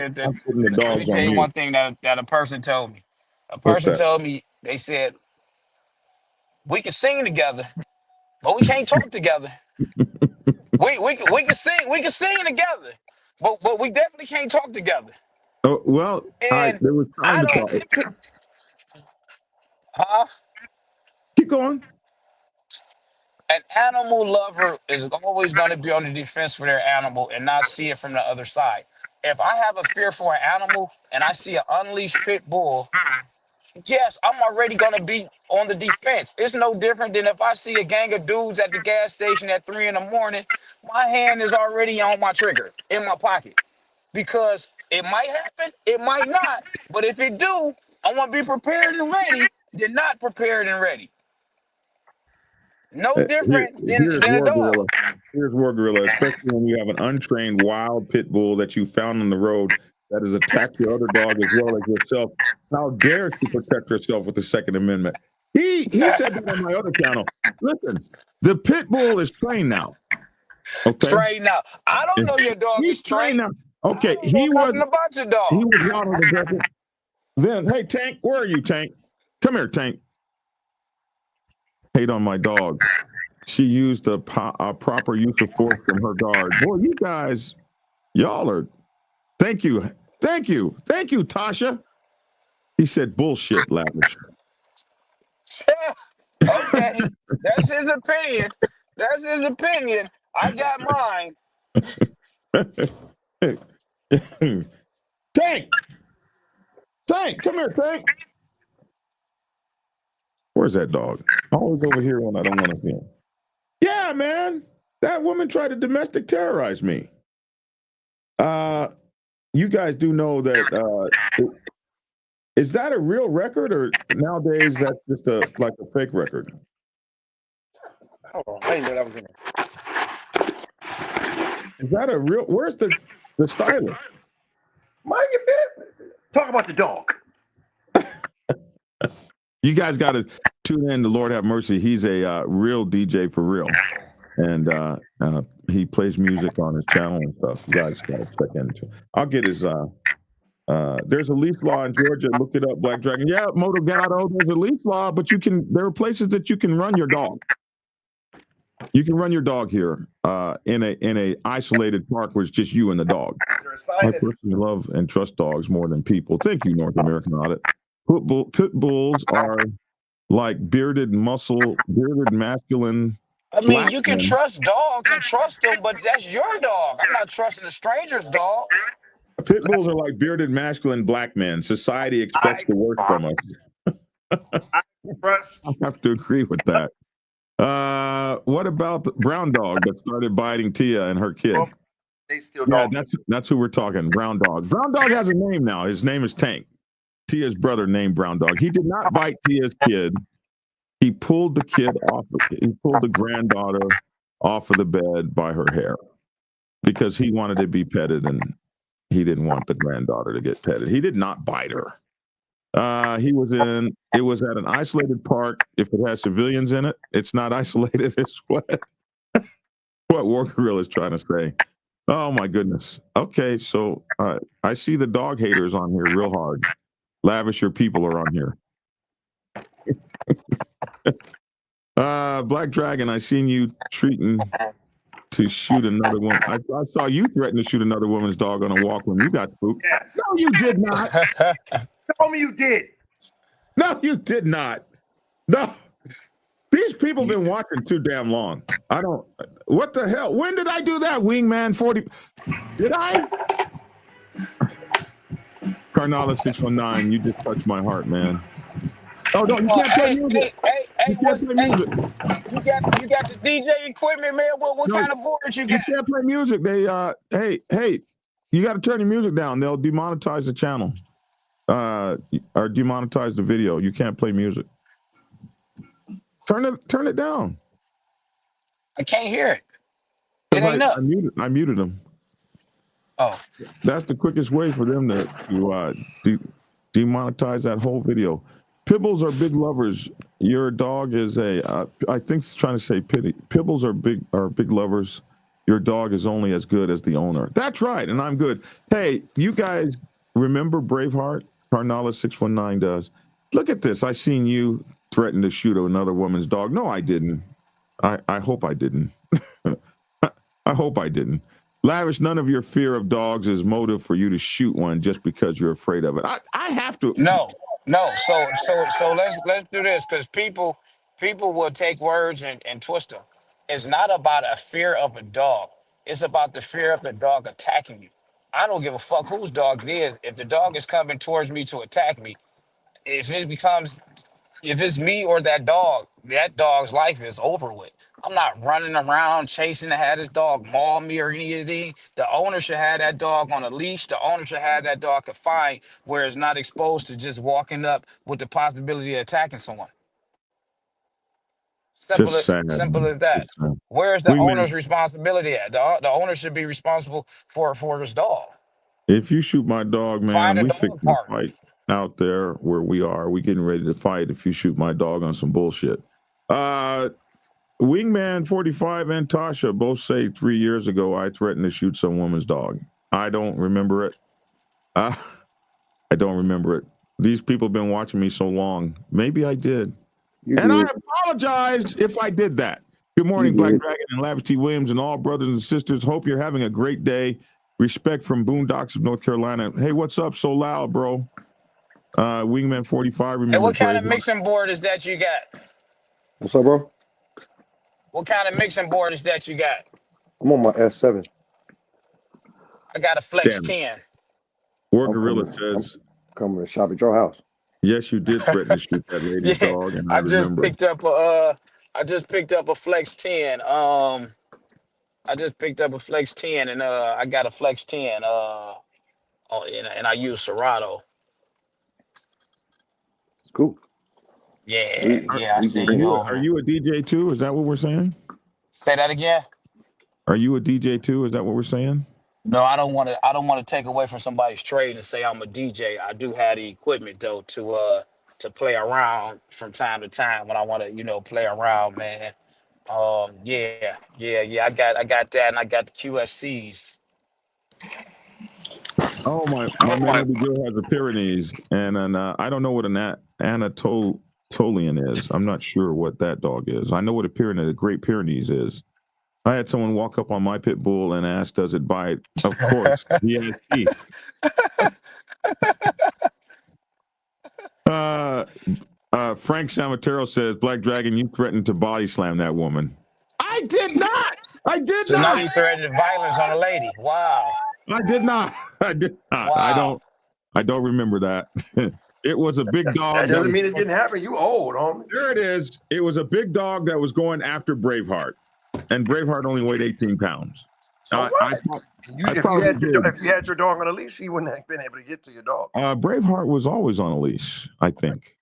that a person told me. A person told me, they said, we can sing together, but we can't talk together. we can sing together, but we definitely can't talk together. Oh, well, there was time to talk. Huh? Keep going. An animal lover is always going to be on the defense for their animal and not see it from the other side. If I have a fear for an animal and I see an unleashed pit bull, yes, I'm already going to be on the defense. It's no different than if I see a gang of dudes at the gas station at 3 in the morning, my hand is already on my trigger in my pocket because it might happen, it might not. But if it do, I want to be prepared and ready than not prepared and ready. No different Here's than a War dog. Gorilla. Here's War Gorilla, especially when you have an untrained wild pit bull that you found on the road that has attacked your other dog as well as yourself. How dare she protect herself with the Second Amendment? He said that on my other channel. Listen, the pit bull is trained now. Okay. Trained now. I don't know your dog is trained. Now. Okay, he was nothing about your dog. He was wild on the record. Then, hey Tank, where are you, Tank? Come here, Tank. Hate on my dog. She used a proper use of force from her guard. Boy, you guys, y'all are. Thank you, Tasha. He said bullshit, Lavish. Okay, that's his opinion. That's his opinion. I got mine. Tank, come here, Tank. Where's that dog? Always over here when I don't want to see him. Yeah, man. That woman tried to domestic terrorize me. You guys do know that is that a real record or nowadays that's just like a fake record? Hold on, I didn't know that was in there. Is that a real? Where's the stylist? Mind your business. Talk about the dog. You guys got to tune in to Lord Have Mercy. He's a real DJ for real. And he plays music on his channel and stuff. You guys got to check into. I'll get his. There's a leaf law in Georgia. Look it up, Black Dragon. Yeah, Moto Gato, there's a leaf law, but there are places that you can run your dog. You can run your dog here in a isolated park where it's just you and the dog. I personally love and trust dogs more than people. Thank you, North American Audit. Pit bulls are like bearded masculine. I mean, you can trust dogs and trust them, but that's your dog. I'm not trusting a stranger's dog. Pit bulls are like bearded masculine black men. Society expects the worst from us. I have to agree with that. What about the brown dog that started biting Tia and her kid? That's who we're talking. Brown dog. Brown dog has a name now. His name is Tank. Tia's brother named Brown Dog. He did not bite Tia's kid. He pulled the kid off. He pulled the granddaughter off of the bed by her hair because he wanted to be petted and he didn't want the granddaughter to get petted. He did not bite her. It was at an isolated park. If it has civilians in it, it's not isolated. It's what War Gorilla is trying to say. Oh my goodness. Okay, so I see the dog haters on here real hard. Lavish, your people are on here. Black Dragon, I seen you treating to shoot another woman. I saw you threaten to shoot another woman's dog on a walk when you got spooked. Yes. No, you did not. Tell me you did. No, you did not. No. These people have been watching too damn long. What the hell? When did I do that, Wingman 40? Did I? Carnala 619, you just touched my heart, man. Oh, no, you can't play music. Hey, you got the DJ equipment, man. What kind of board you got? You can't play music. They hey, you got to turn your music down. They'll demonetize the channel. Or demonetize the video. You can't play music. Turn it down. I can't hear it. It ain't up. I muted them. Oh, that's the quickest way for them to demonetize that whole video. Pit bulls are big lovers. Your dog is I think it's trying to say pity. Pit bulls are big lovers. Your dog is only as good as the owner. That's right, and I'm good. Hey, you guys remember Braveheart? Carnala 619 does. Look at this. I seen you threaten to shoot another woman's dog. No, I didn't. I hope I didn't. I hope I didn't. Lavish, none of your fear of dogs is motive for you to shoot one just because you're afraid of it. I have to. No. No, so let's do this because people will take words and twist them. It's not about a fear of a dog. It's about the fear of the dog attacking you. I don't give a fuck whose dog it is. If the dog is coming towards me to attack me, if it becomes if it's me or that dog's life is over with. I'm not running around chasing to have this dog maul me or anything. The owner should have that dog on a leash. The owner should have that dog confined where it's not exposed to just walking up with the possibility of attacking someone. Just sad, Simple man. as that. Just sad. Where's the Wingman, owner's responsibility at? The owner should be responsible for his dog. if you shoot my dog, Find man, a we dog fixing to park. fight out there where we are. We getting ready to fight if you shoot my dog on some bullshit. Wingman 45 and Tasha both say 3 years ago I threatened to shoot some woman's dog. I don't remember it. I don't remember it. These people have been watching me so long. Maybe I did. You And did. I apologize if I did that. Good morning, You Black did. Dragon and Lavish T. Williams and all brothers and sisters. Hope you're having a great day. Respect from Boondocks of North Carolina. Hey, what's up? So loud, bro. Wingman 45. Hey, Remember what kind of Braveheart? mixing board is that you got? What's up, bro? What kind of mixing board is that you got? I'm on my S7. I got a Flex Damn it. 10. War I'm Gorilla coming. says, Coming to shop at your house. yes, you did threaten to shoot that lady's Yeah, dog, and I I just remember. picked up a Flex 10. I just picked up a Flex 10 and I got a Flex 10 and I use Serato. It's cool. Yeah, I We seen can you do it. over Are there. you a DJ too? Is that what we're saying? Say that again? Are you a DJ too? Is that what we're saying? No, I don't want to take away from somebody's trade and say I'm a DJ. I do have the equipment though to play around from time to time when I want to, play around, man. Yeah. I got that, and I got the QSCs. Oh, my man over girl has a Pyrenees, and I don't know what an Anatolian is. I'm not sure what that dog is. I know what a Great Pyrenees is. I had someone walk up on my pit bull and ask, "Does it bite?" Of course, he has teeth. Frank Samatero says, "Black Dragon, you threatened to body slam that woman." I did not. I did So now not. you threatening violence on a lady. Wow. I did not. I did not. Wow. I don't remember that. It was a big dog. That doesn't mean it didn't happen. You old, homie. There it is. It was a big dog that was going after Braveheart, and Braveheart only weighed 18 pounds. So what? If you had your dog on a leash, he wouldn't have been able to get to your dog. Braveheart was always on a leash, I think.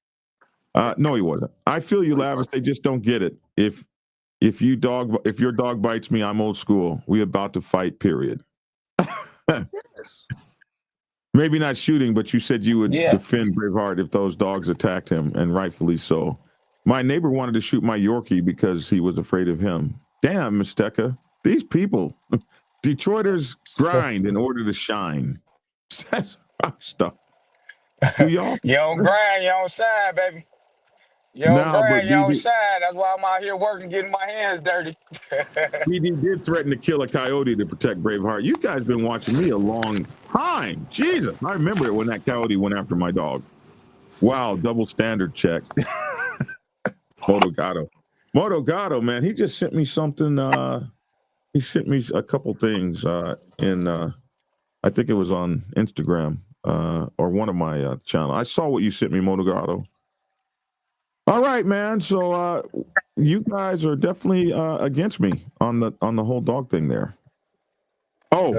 No, he wasn't. I feel you, Lavish. They just don't get it. If your dog bites me, I'm old school. We about to fight. Period. Yes. Maybe not shooting, but you said you would Yeah. defend Braveheart if those dogs attacked him, and rightfully so. My neighbor wanted to shoot my Yorkie because he was afraid of him. Damn, Misteka. These people, Detroiters grind in order to shine. That's stuff. Do y'all? You don't grind, you don't shine, baby. You don't No, but grind, you don't BD shine. That's why I'm out here working, getting my hands dirty. did threaten to kill a coyote to protect Braveheart. You guys been watching me a long time. Jesus, I remember it when that coyote went after my dog. Wow, double standard check. Motogato, man, he just sent me something. He sent me a couple things in. I think it was on Instagram or one of my channels. I saw what you sent me, Motogato. All right, man. So you guys are definitely against me on the whole dog thing there. Oh,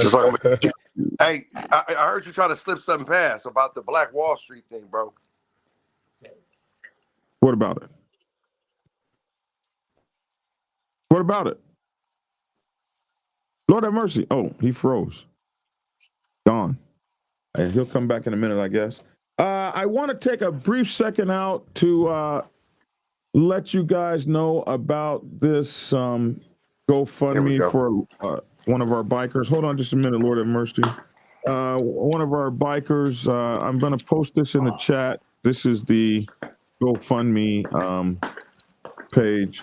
Hey, I heard you try to slip something past about the Black Wall Street thing, bro. what about it? What about it? Lord have mercy. Oh, he froze. Gone. He'll come back in a minute, I guess. I want to take a brief second out to let you guys know about this GoFundMe for one of our bikers. Hold on just a minute, Lord have mercy. One of our bikers, I'm going to post this in the chat. This is the GoFundMe page.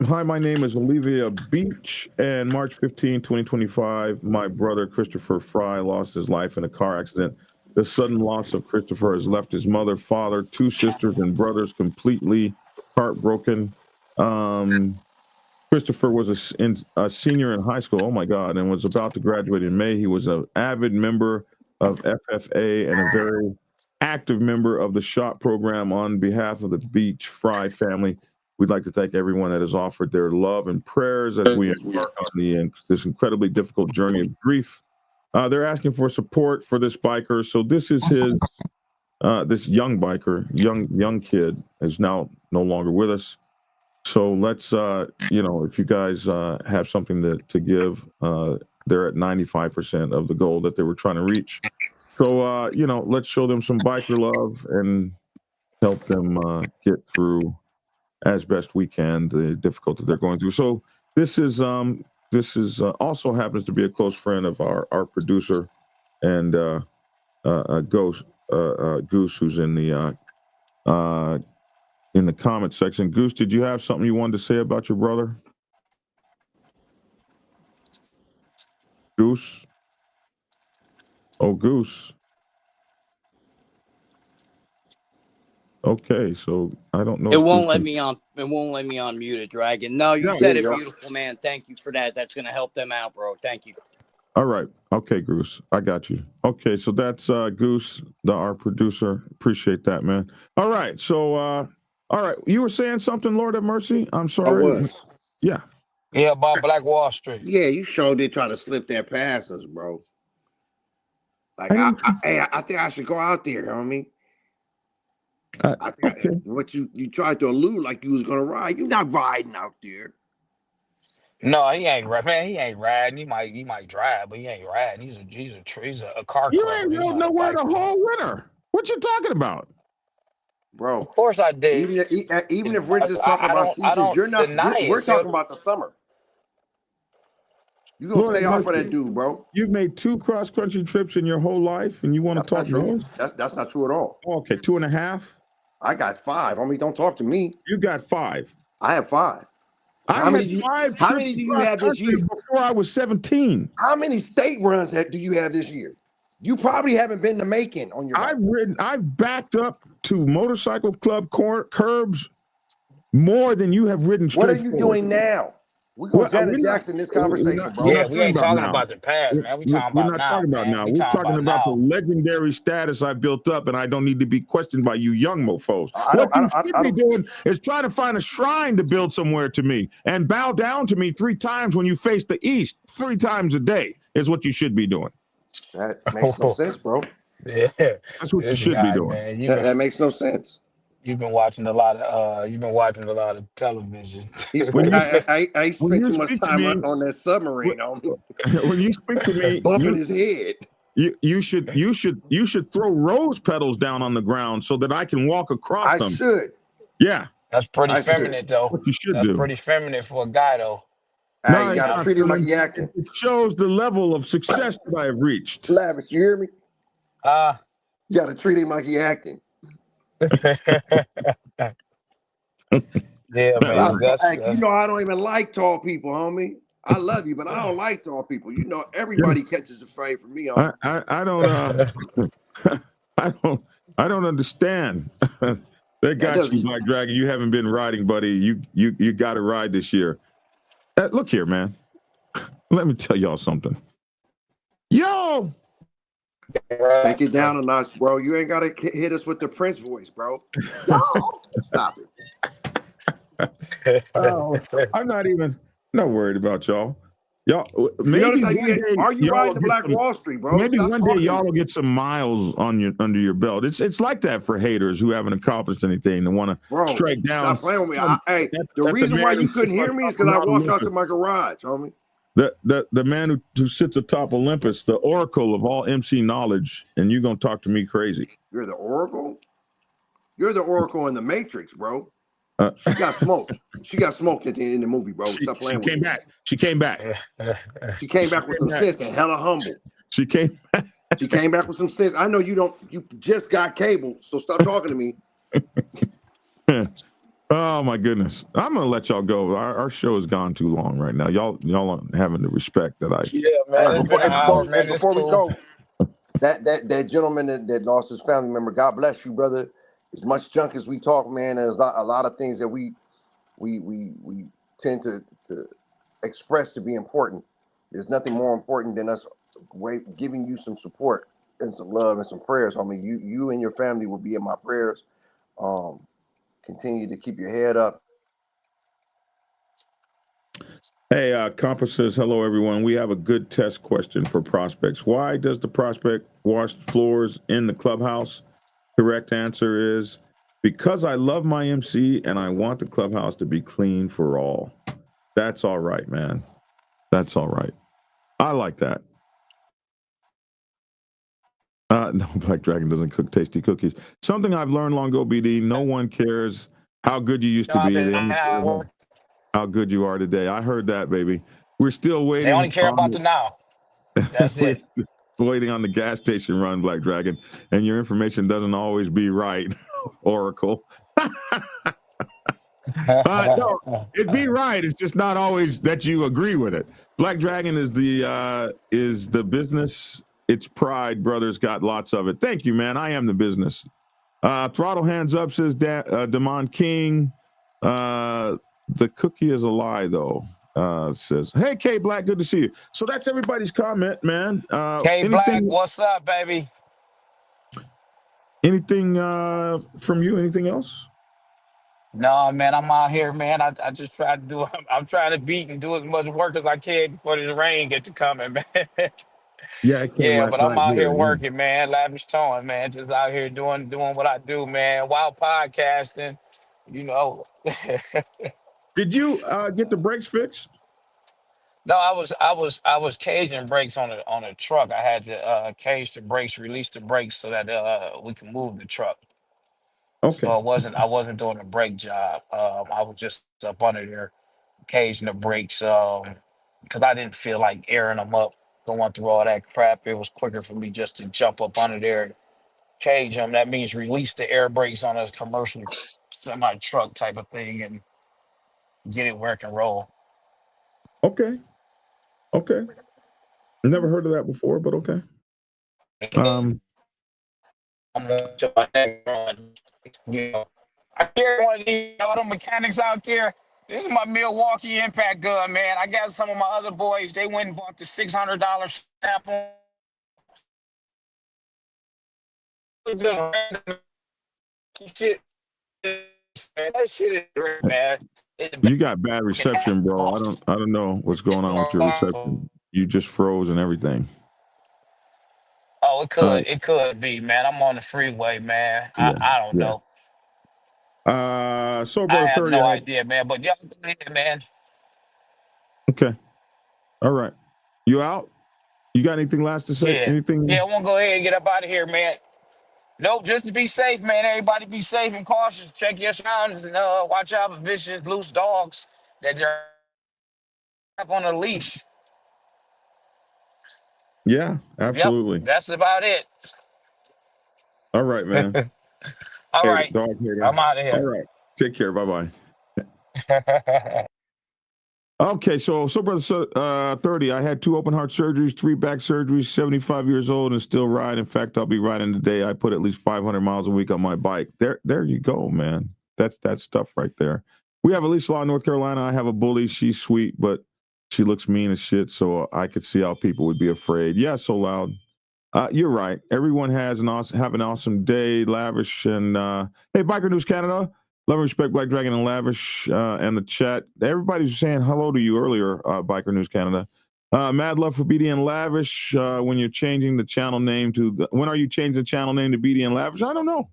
Hi, my name is Olivia Beach, and March 15, 2025, my brother Christopher Fry lost his life in a car accident The sudden loss of Christopher has left his mother, father, 2 sisters, and brothers completely heartbroken. Christopher was a senior in high school, oh my God, and was about to graduate in May. He was an avid member of FFA and a very active member of the SHOP program. On behalf of the Beach Fry family, we'd like to thank everyone that has offered their love and prayers as we embark on this incredibly difficult journey of grief. They're asking for support for this biker. So this is his, this young biker, young kid is now no longer with us. So let's, if you guys have something to give, they're at 95% of the goal that they were trying to reach. So, let's show them some biker love and help them get through as best we can the difficulty they're going through. So this is also happens to be a close friend of our producer and Goose, who's in the comment section. Goose, did you have something you wanted to say about your brother? Goose? Oh, Goose. Okay, so I don't know. It won't let me on. It won't let me unmute it, Dragon. No, you said it beautiful, man. Thank you for that. That's gonna help them out, bro. Thank you. All right. Okay, Goose. I got you. Okay, so that's Goose, our producer. Appreciate that, man. All right. So all right. You were saying something, Lord have mercy. I'm sorry. I was. Yeah. Yeah, about Black Wall Street. Yeah, you sure did try to slip that past us, bro. Like I think I should go out there, homie. I think what you tried to allude like you was gonna ride. You're not riding out there. No, he ain't riding. Man, he ain't riding. He might drive, but he ain't riding. He's a car You clubber. ain't rode nowhere the whole winter. What you talking about? Bro, of course I did. Even if we're just talking about seasons, you're not. We're talking about the summer. You gonna stay off of that dude, bro. You've made 2 cross-country trips in your whole life, and you want to talk noise? That's not true at all. Okay, 2.5. I got 5. Homie, don't talk to me. You got 5. I have 5. How many do you have this year? Before I was 17. How many state runs do you have this year? You probably haven't been to Macon on your bike. I've backed up to motorcycle club curbs more than you have ridden straight What are you doing now? We're going to Janet Jackson this conversation, bro. Yeah, we ain't talking about the past, man. We're not talking about now. We're talking about the legendary status I built up, and I don't need to be questioned by you young mofos. What you should be doing is try to find a shrine to build somewhere to me and bow down to me 3 times when you face the east. 3 times a day is what you should be doing. That makes no sense, bro. Yeah, that's what you should be doing. Man, that makes no sense. You've been watching a lot of television. I spent too much time on that submarine. When you speak to me, bumping his head. You should throw rose petals down on the ground so that I can walk across them. I should. Yeah. That's pretty feminine, though. What you should do. That's pretty feminine for a guy, though. Hey, you gotta treat him like he acting. It shows the level of success that I have reached. Lavish, you hear me? You gotta treat him like he acting. Yeah, man. You know, I don't even like tall people, homie. I love you, but I don't like tall people. You know, everybody catches a fade from me. Homie. I don't understand. They got you, Black Dragon. You haven't been riding, buddy. You got to ride this year. Look here, man. Let me tell y'all something. Yo. Take it down a notch, bro. You ain't gotta hit us with the Prince voice, bro. Stop it. I'm not worried about y'all. Y'all, maybe are you riding the Black Wall Street, bro? Maybe one day y'all will get some miles under your belt. It's like that for haters who haven't accomplished anything and want to strike down. Stop playing with me. The reason why you couldn't hear me is because I walked out to my garage, homie. The man who sits atop Olympus, the oracle of all MC knowledge, and you're gonna talk to me crazy. You're the oracle? You're the oracle in the Matrix, bro. She got smoked. She got smoked in the movie, bro. Stop playing with me. She came back. She came back with some sense and hella humble. She came back with some sense. I know you just got cable, so stop talking to me. Oh my goodness. I'm gonna let y'all go. Our show has gone too long right now. Y'all aren't having the respect that I man. Before we go, that gentleman that lost his family member, God bless you, brother. As much junk as we talk, man, there's a lot of things that we tend to express to be important. There's nothing more important than us giving you some support and some love and some prayers. Homie, you and your family will be in my prayers. Continue to keep your head up. Hey, Compass says, hello, everyone. We have a good test question for prospects. Why does the prospect wash floors in the clubhouse? Correct answer is because I love my MC and I want the clubhouse to be clean for all. That's all right, man. That's all right. I like that. No, Black Dragon doesn't cook tasty cookies. Something I've learned long ago, BD, no one cares how good you used to be. They only care how good you are today. I heard that, baby. We're still waiting. They only care about the now. That's it. Waiting on the gas station run, Black Dragon, and your information doesn't always be right, Oracle. No, it'd be right. It's just not always that you agree with it. Black Dragon is the business. It's pride, brothers. Got lots of it. Thank you, man. I am the business. Throttle hands up says Damon King. The cookie is a lie, though. Says, hey, K Black, good to see you. So that's everybody's comment, man. K Black, what's up, baby? Anything from you? Anything else? No, man, I'm out here, man. I just try to do. I'm trying to beat and do as much work as I can before the rain gets to coming, man. Yeah, but I'm out here working, man. Lavish towing, man. Just out here doing what I do, man. While podcasting, you know. Did you get the brakes fixed? No, I was caging brakes on a truck. I had to cage the brakes, release the brakes so that we can move the truck. Okay. So I wasn't doing a brake job. I was just up under there caging the brakes because I didn't feel like airing them up, going through all that crap. It was quicker for me just to jump up under there, cage them. That means release the air brakes on a commercial semi truck type of thing and get it where it can roll. Okay. Never heard of that before, but okay. You know, I hear one of these auto mechanics out there. This is my Milwaukee Impact gun, man. I got some of my other boys. They went and bought the $600 Snap-on. Shit. That shit is great, man. You got bad reception, bro. I don't know what's going on with your reception. You just froze and everything. Oh, it could be, man. I'm on the freeway, man. I don't know. So I have no idea, man. But y'all go ahead, man. Okay. All right. You out? You got anything last to say? Yeah. Anything? Yeah, I want to go ahead and get up out of here, man. Nope, just to be safe, man. Everybody be safe and cautious. Check your surroundings and watch out for vicious, loose dogs that they're up on a leash. Yeah, absolutely. Yep, that's about it. All right, man. All right. Dog hater. I'm out of here. All right. Take care. Bye-bye. Okay, so brother 30, I had 2 open heart surgeries, 3 back surgeries, 75 years old and still ride. In fact, I'll be riding today. I put at least 500 miles a week on my bike. There you go, man. That's that stuff right there. We have Elisa Law in North Carolina. I have a bully. She's sweet, but she looks mean as shit. So I could see how people would be afraid. Yeah, so loud. You're right. Everyone have an awesome day, Lavish. And hey, Biker News Canada. Love and respect, Black Dragon and Lavish, and the chat. Everybody's saying hello to you earlier, Biker News Canada. Mad love for BD and Lavish. When you're changing the channel name when are you changing the channel name to BD and Lavish? I don't know.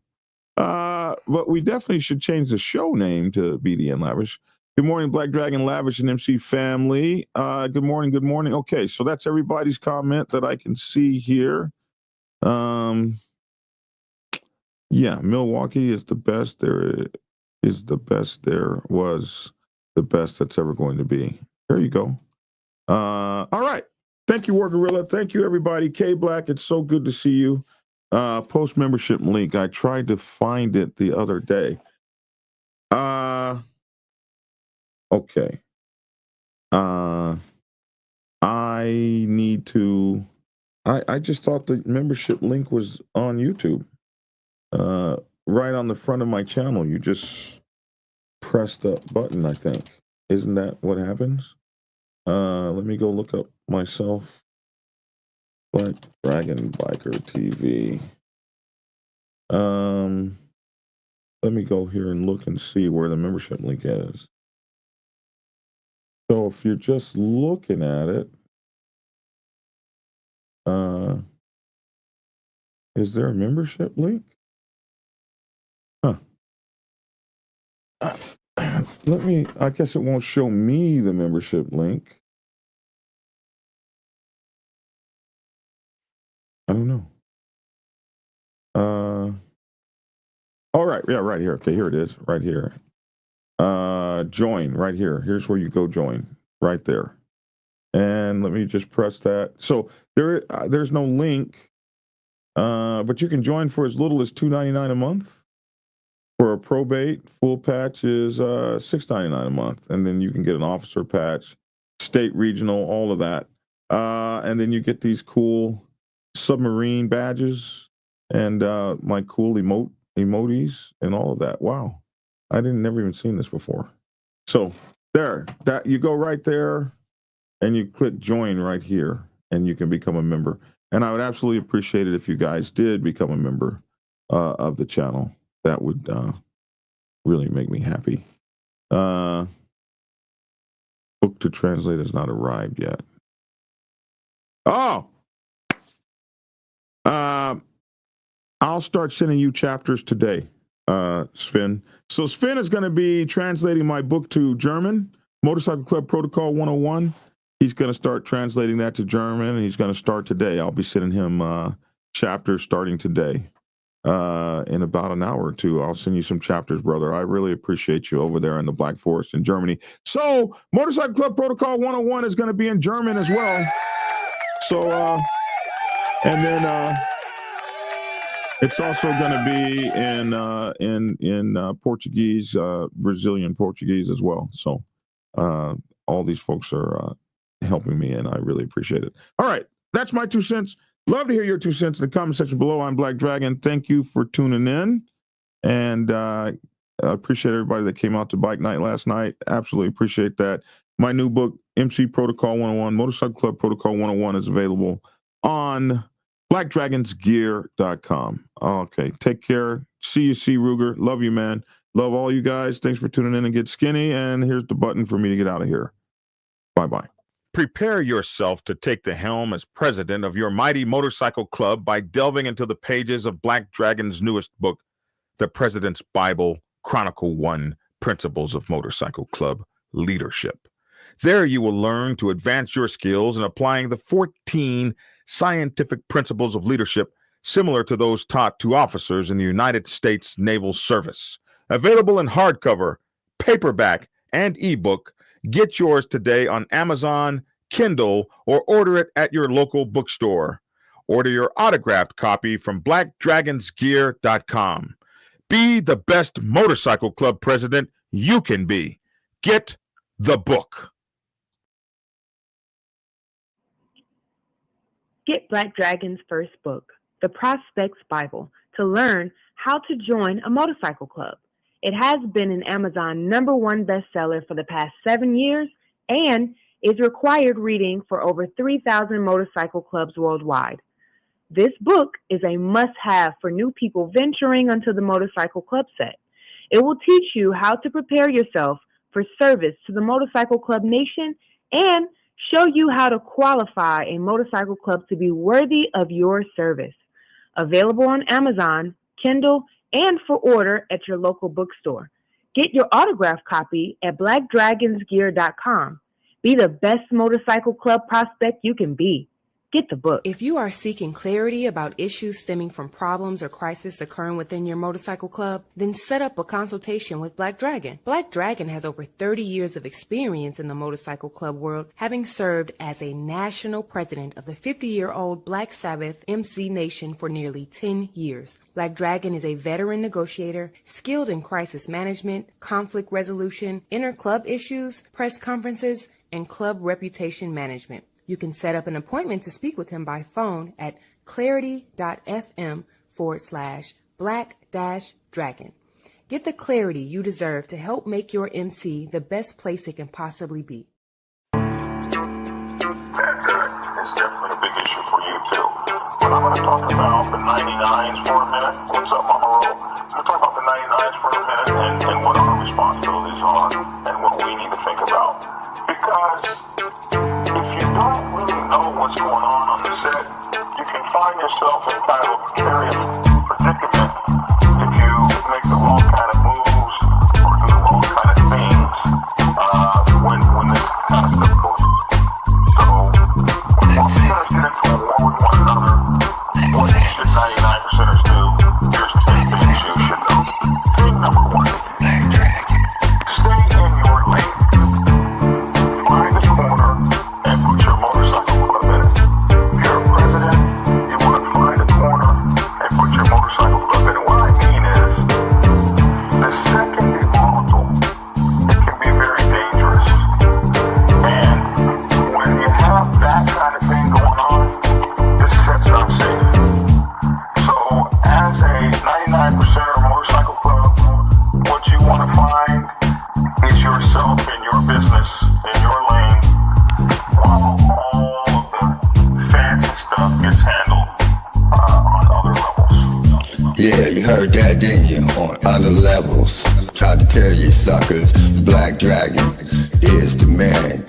But we definitely should change the show name to BD and Lavish. Good morning, Black Dragon, Lavish, and MC family. Good morning. Okay, so that's everybody's comment that I can see here. Yeah, Milwaukee is the best. There was the best that's ever going to be. There you go. All right. Thank you, War Gorilla. Thank you, everybody. K Black, it's so good to see you. Post membership link. I tried to find it the other day. Okay. I need to I just thought the membership link was on YouTube. Right on the front of my channel. You just press the button, I think. Isn't that what happens? Let me go look up myself. Black Dragon Biker TV. Let me go here and look and see where the membership link is. So if you're just looking at it, is there a membership link? Huh. I guess it won't show me the membership link. I don't know. All right. Yeah, right here. Okay, here it is. Right here. Join right here. Here's where you go join. Right there. And let me just press that. So there's no link, but you can join for as little as $2.99 a month. For a probate, full patch is $6.99 a month, and then you can get an officer patch, state, regional, all of that, and then you get these cool submarine badges and my cool emojis and all of that. Wow, I never even seen this before. So that you go right there, and you click join right here, and you can become a member. And I would absolutely appreciate it if you guys did become a member of the channel. That would really make me happy. Book to translate has not arrived yet. Oh! I'll start sending you chapters today, Sven. So Sven is going to be translating my book to German, Motorcycle Club Protocol 101. He's going to start translating that to German, and he's going to start today. I'll be sending him chapters starting today. In about an hour or two, I'll send you some chapters, brother. I really appreciate you over there in the Black Forest in Germany. So, Motorcycle Club Protocol 101 is going to be in German as well. So, and then it's also going to be in Portuguese, Brazilian Portuguese as well. So, all these folks are helping me, and I really appreciate it. All right, that's my 2 cents. Love to hear your 2 cents in the comment section below. I'm Black Dragon. Thank you for tuning in. And I appreciate everybody that came out to Bike Night last night. Absolutely appreciate that. My new book, MC Protocol 101, Motorcycle Club Protocol 101, is available on blackdragonsgear.com. Okay, take care. See you, C. Ruger. Love you, man. Love all you guys. Thanks for tuning in and get skinny. And here's the button for me to get out of here. Bye-bye. Prepare yourself to take the helm as president of your mighty motorcycle club by delving into the pages of Black Dragon's newest book, The President's Bible, Chronicle 1, Principles of Motorcycle Club Leadership. There you will learn to advance your skills in applying the 14 scientific principles of leadership similar to those taught to officers in the United States Naval Service. Available in hardcover, paperback, and ebook. Get yours today on Amazon, Kindle, or order it at your local bookstore. Order your autographed copy from blackdragonsgear.com. Be the best motorcycle club president you can be. Get the book. Get Black Dragon's first book, The Prospect's Bible, to learn how to join a motorcycle club. It has been an Amazon #1 bestseller for the past 7 years and is required reading for over 3,000 motorcycle clubs worldwide. This book is a must-have for new people venturing onto the motorcycle club set. It will teach you how to prepare yourself for service to the motorcycle club nation and show you how to qualify a motorcycle club to be worthy of your service. Available on Amazon, Kindle, and for order at your local bookstore. Get your autographed copy at blackdragonsgear.com. Be the best motorcycle club prospect you can be. Get the book. If you are seeking clarity about issues stemming from problems or crises occurring within your motorcycle club, then set up a consultation with Black Dragon. Black Dragon has over 30 years of experience in the motorcycle club world, having served as a national president of the 50-year-old Black Sabbath MC Nation for nearly 10 years. Black Dragon is a veteran negotiator, skilled in crisis management, conflict resolution, inter-club issues, press conferences, and club reputation management. You can set up an appointment to speak with him by phone at clarity.fm/black-dragon. Get the clarity you deserve to help make your MC the best place it can possibly be. It's definitely a big issue for you too. But I'm going to talk about the 99s for a minute. What's up, Mama Roll? I'm going to talk about the 99s for a minute and what our responsibilities are and what we need to think about. Because if you don't really know what's going on the set, you can find yourself in kind of a precarious predicament if you make the wrong kind of moves or do the wrong kind of things when this kind of stuff goes on. So, when most percenters get into a war with one another, what should 99%ers do? Here's 10 things you should know. Thing number 1, stay in your lane. Find a corner and put your motorcycle club in it. If you're a president, you want to find a corner and put your motorcycle club in it. What I mean is, the set can be volatile. It can be very dangerous. And when you have that kind of thing going on, this set's not safe. So, as a 99%er motorcycle club, what you want to find is yourself in your business, in your lane, while all of the fancy stuff gets handled on other levels. Yeah, you heard that, didn't you? On other levels. Tried to tell you suckers, Black Dragon is the man.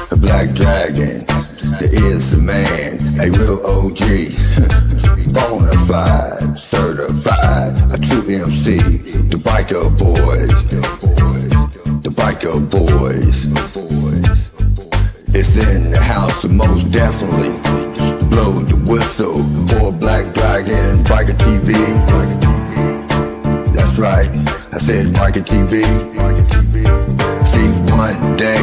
The Black Dragon is the man. A real OG, bonafide, certified, a true MC. The Biker Boys, the Biker Boys. It's in the house, most definitely. Blow the whistle for Black Dragon, Biker TV. That's right, I said Biker TV. See, one day,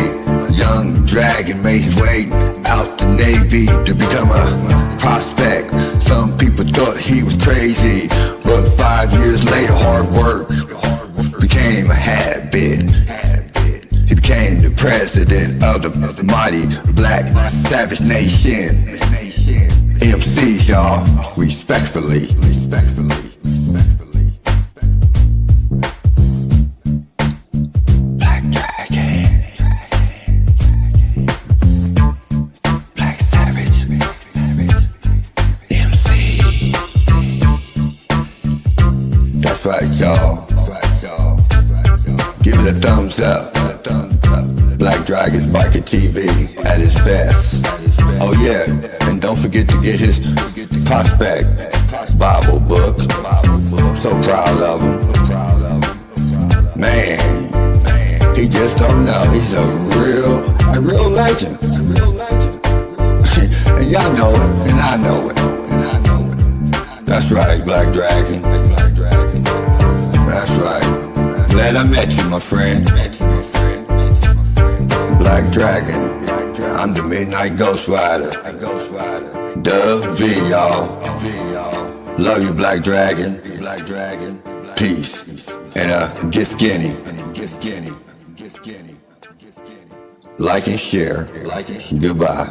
young Dragon made his way out the Navy to become a prospect. Some people thought he was crazy, but 5 years later, hard work became a habit. He became the president of the mighty Black Savage Nation. MCs, y'all, respectfully. Black Dragon, Black Savage, MC. That's right, y'all. Give it a thumbs up. Black Dragon Biker TV at its best. Oh yeah, and don't forget to get his prospect Bible book. So proud of him. Man, he just don't know. He's a real legend. And y'all know it, and I know it. That's right, Black Dragon. That's right. Glad I met you, my friend. Black Dragon. I'm the Midnight Ghost Rider. Dub V, y'all. Love you, Black Dragon. Peace. And get skinny. Like and share. Goodbye.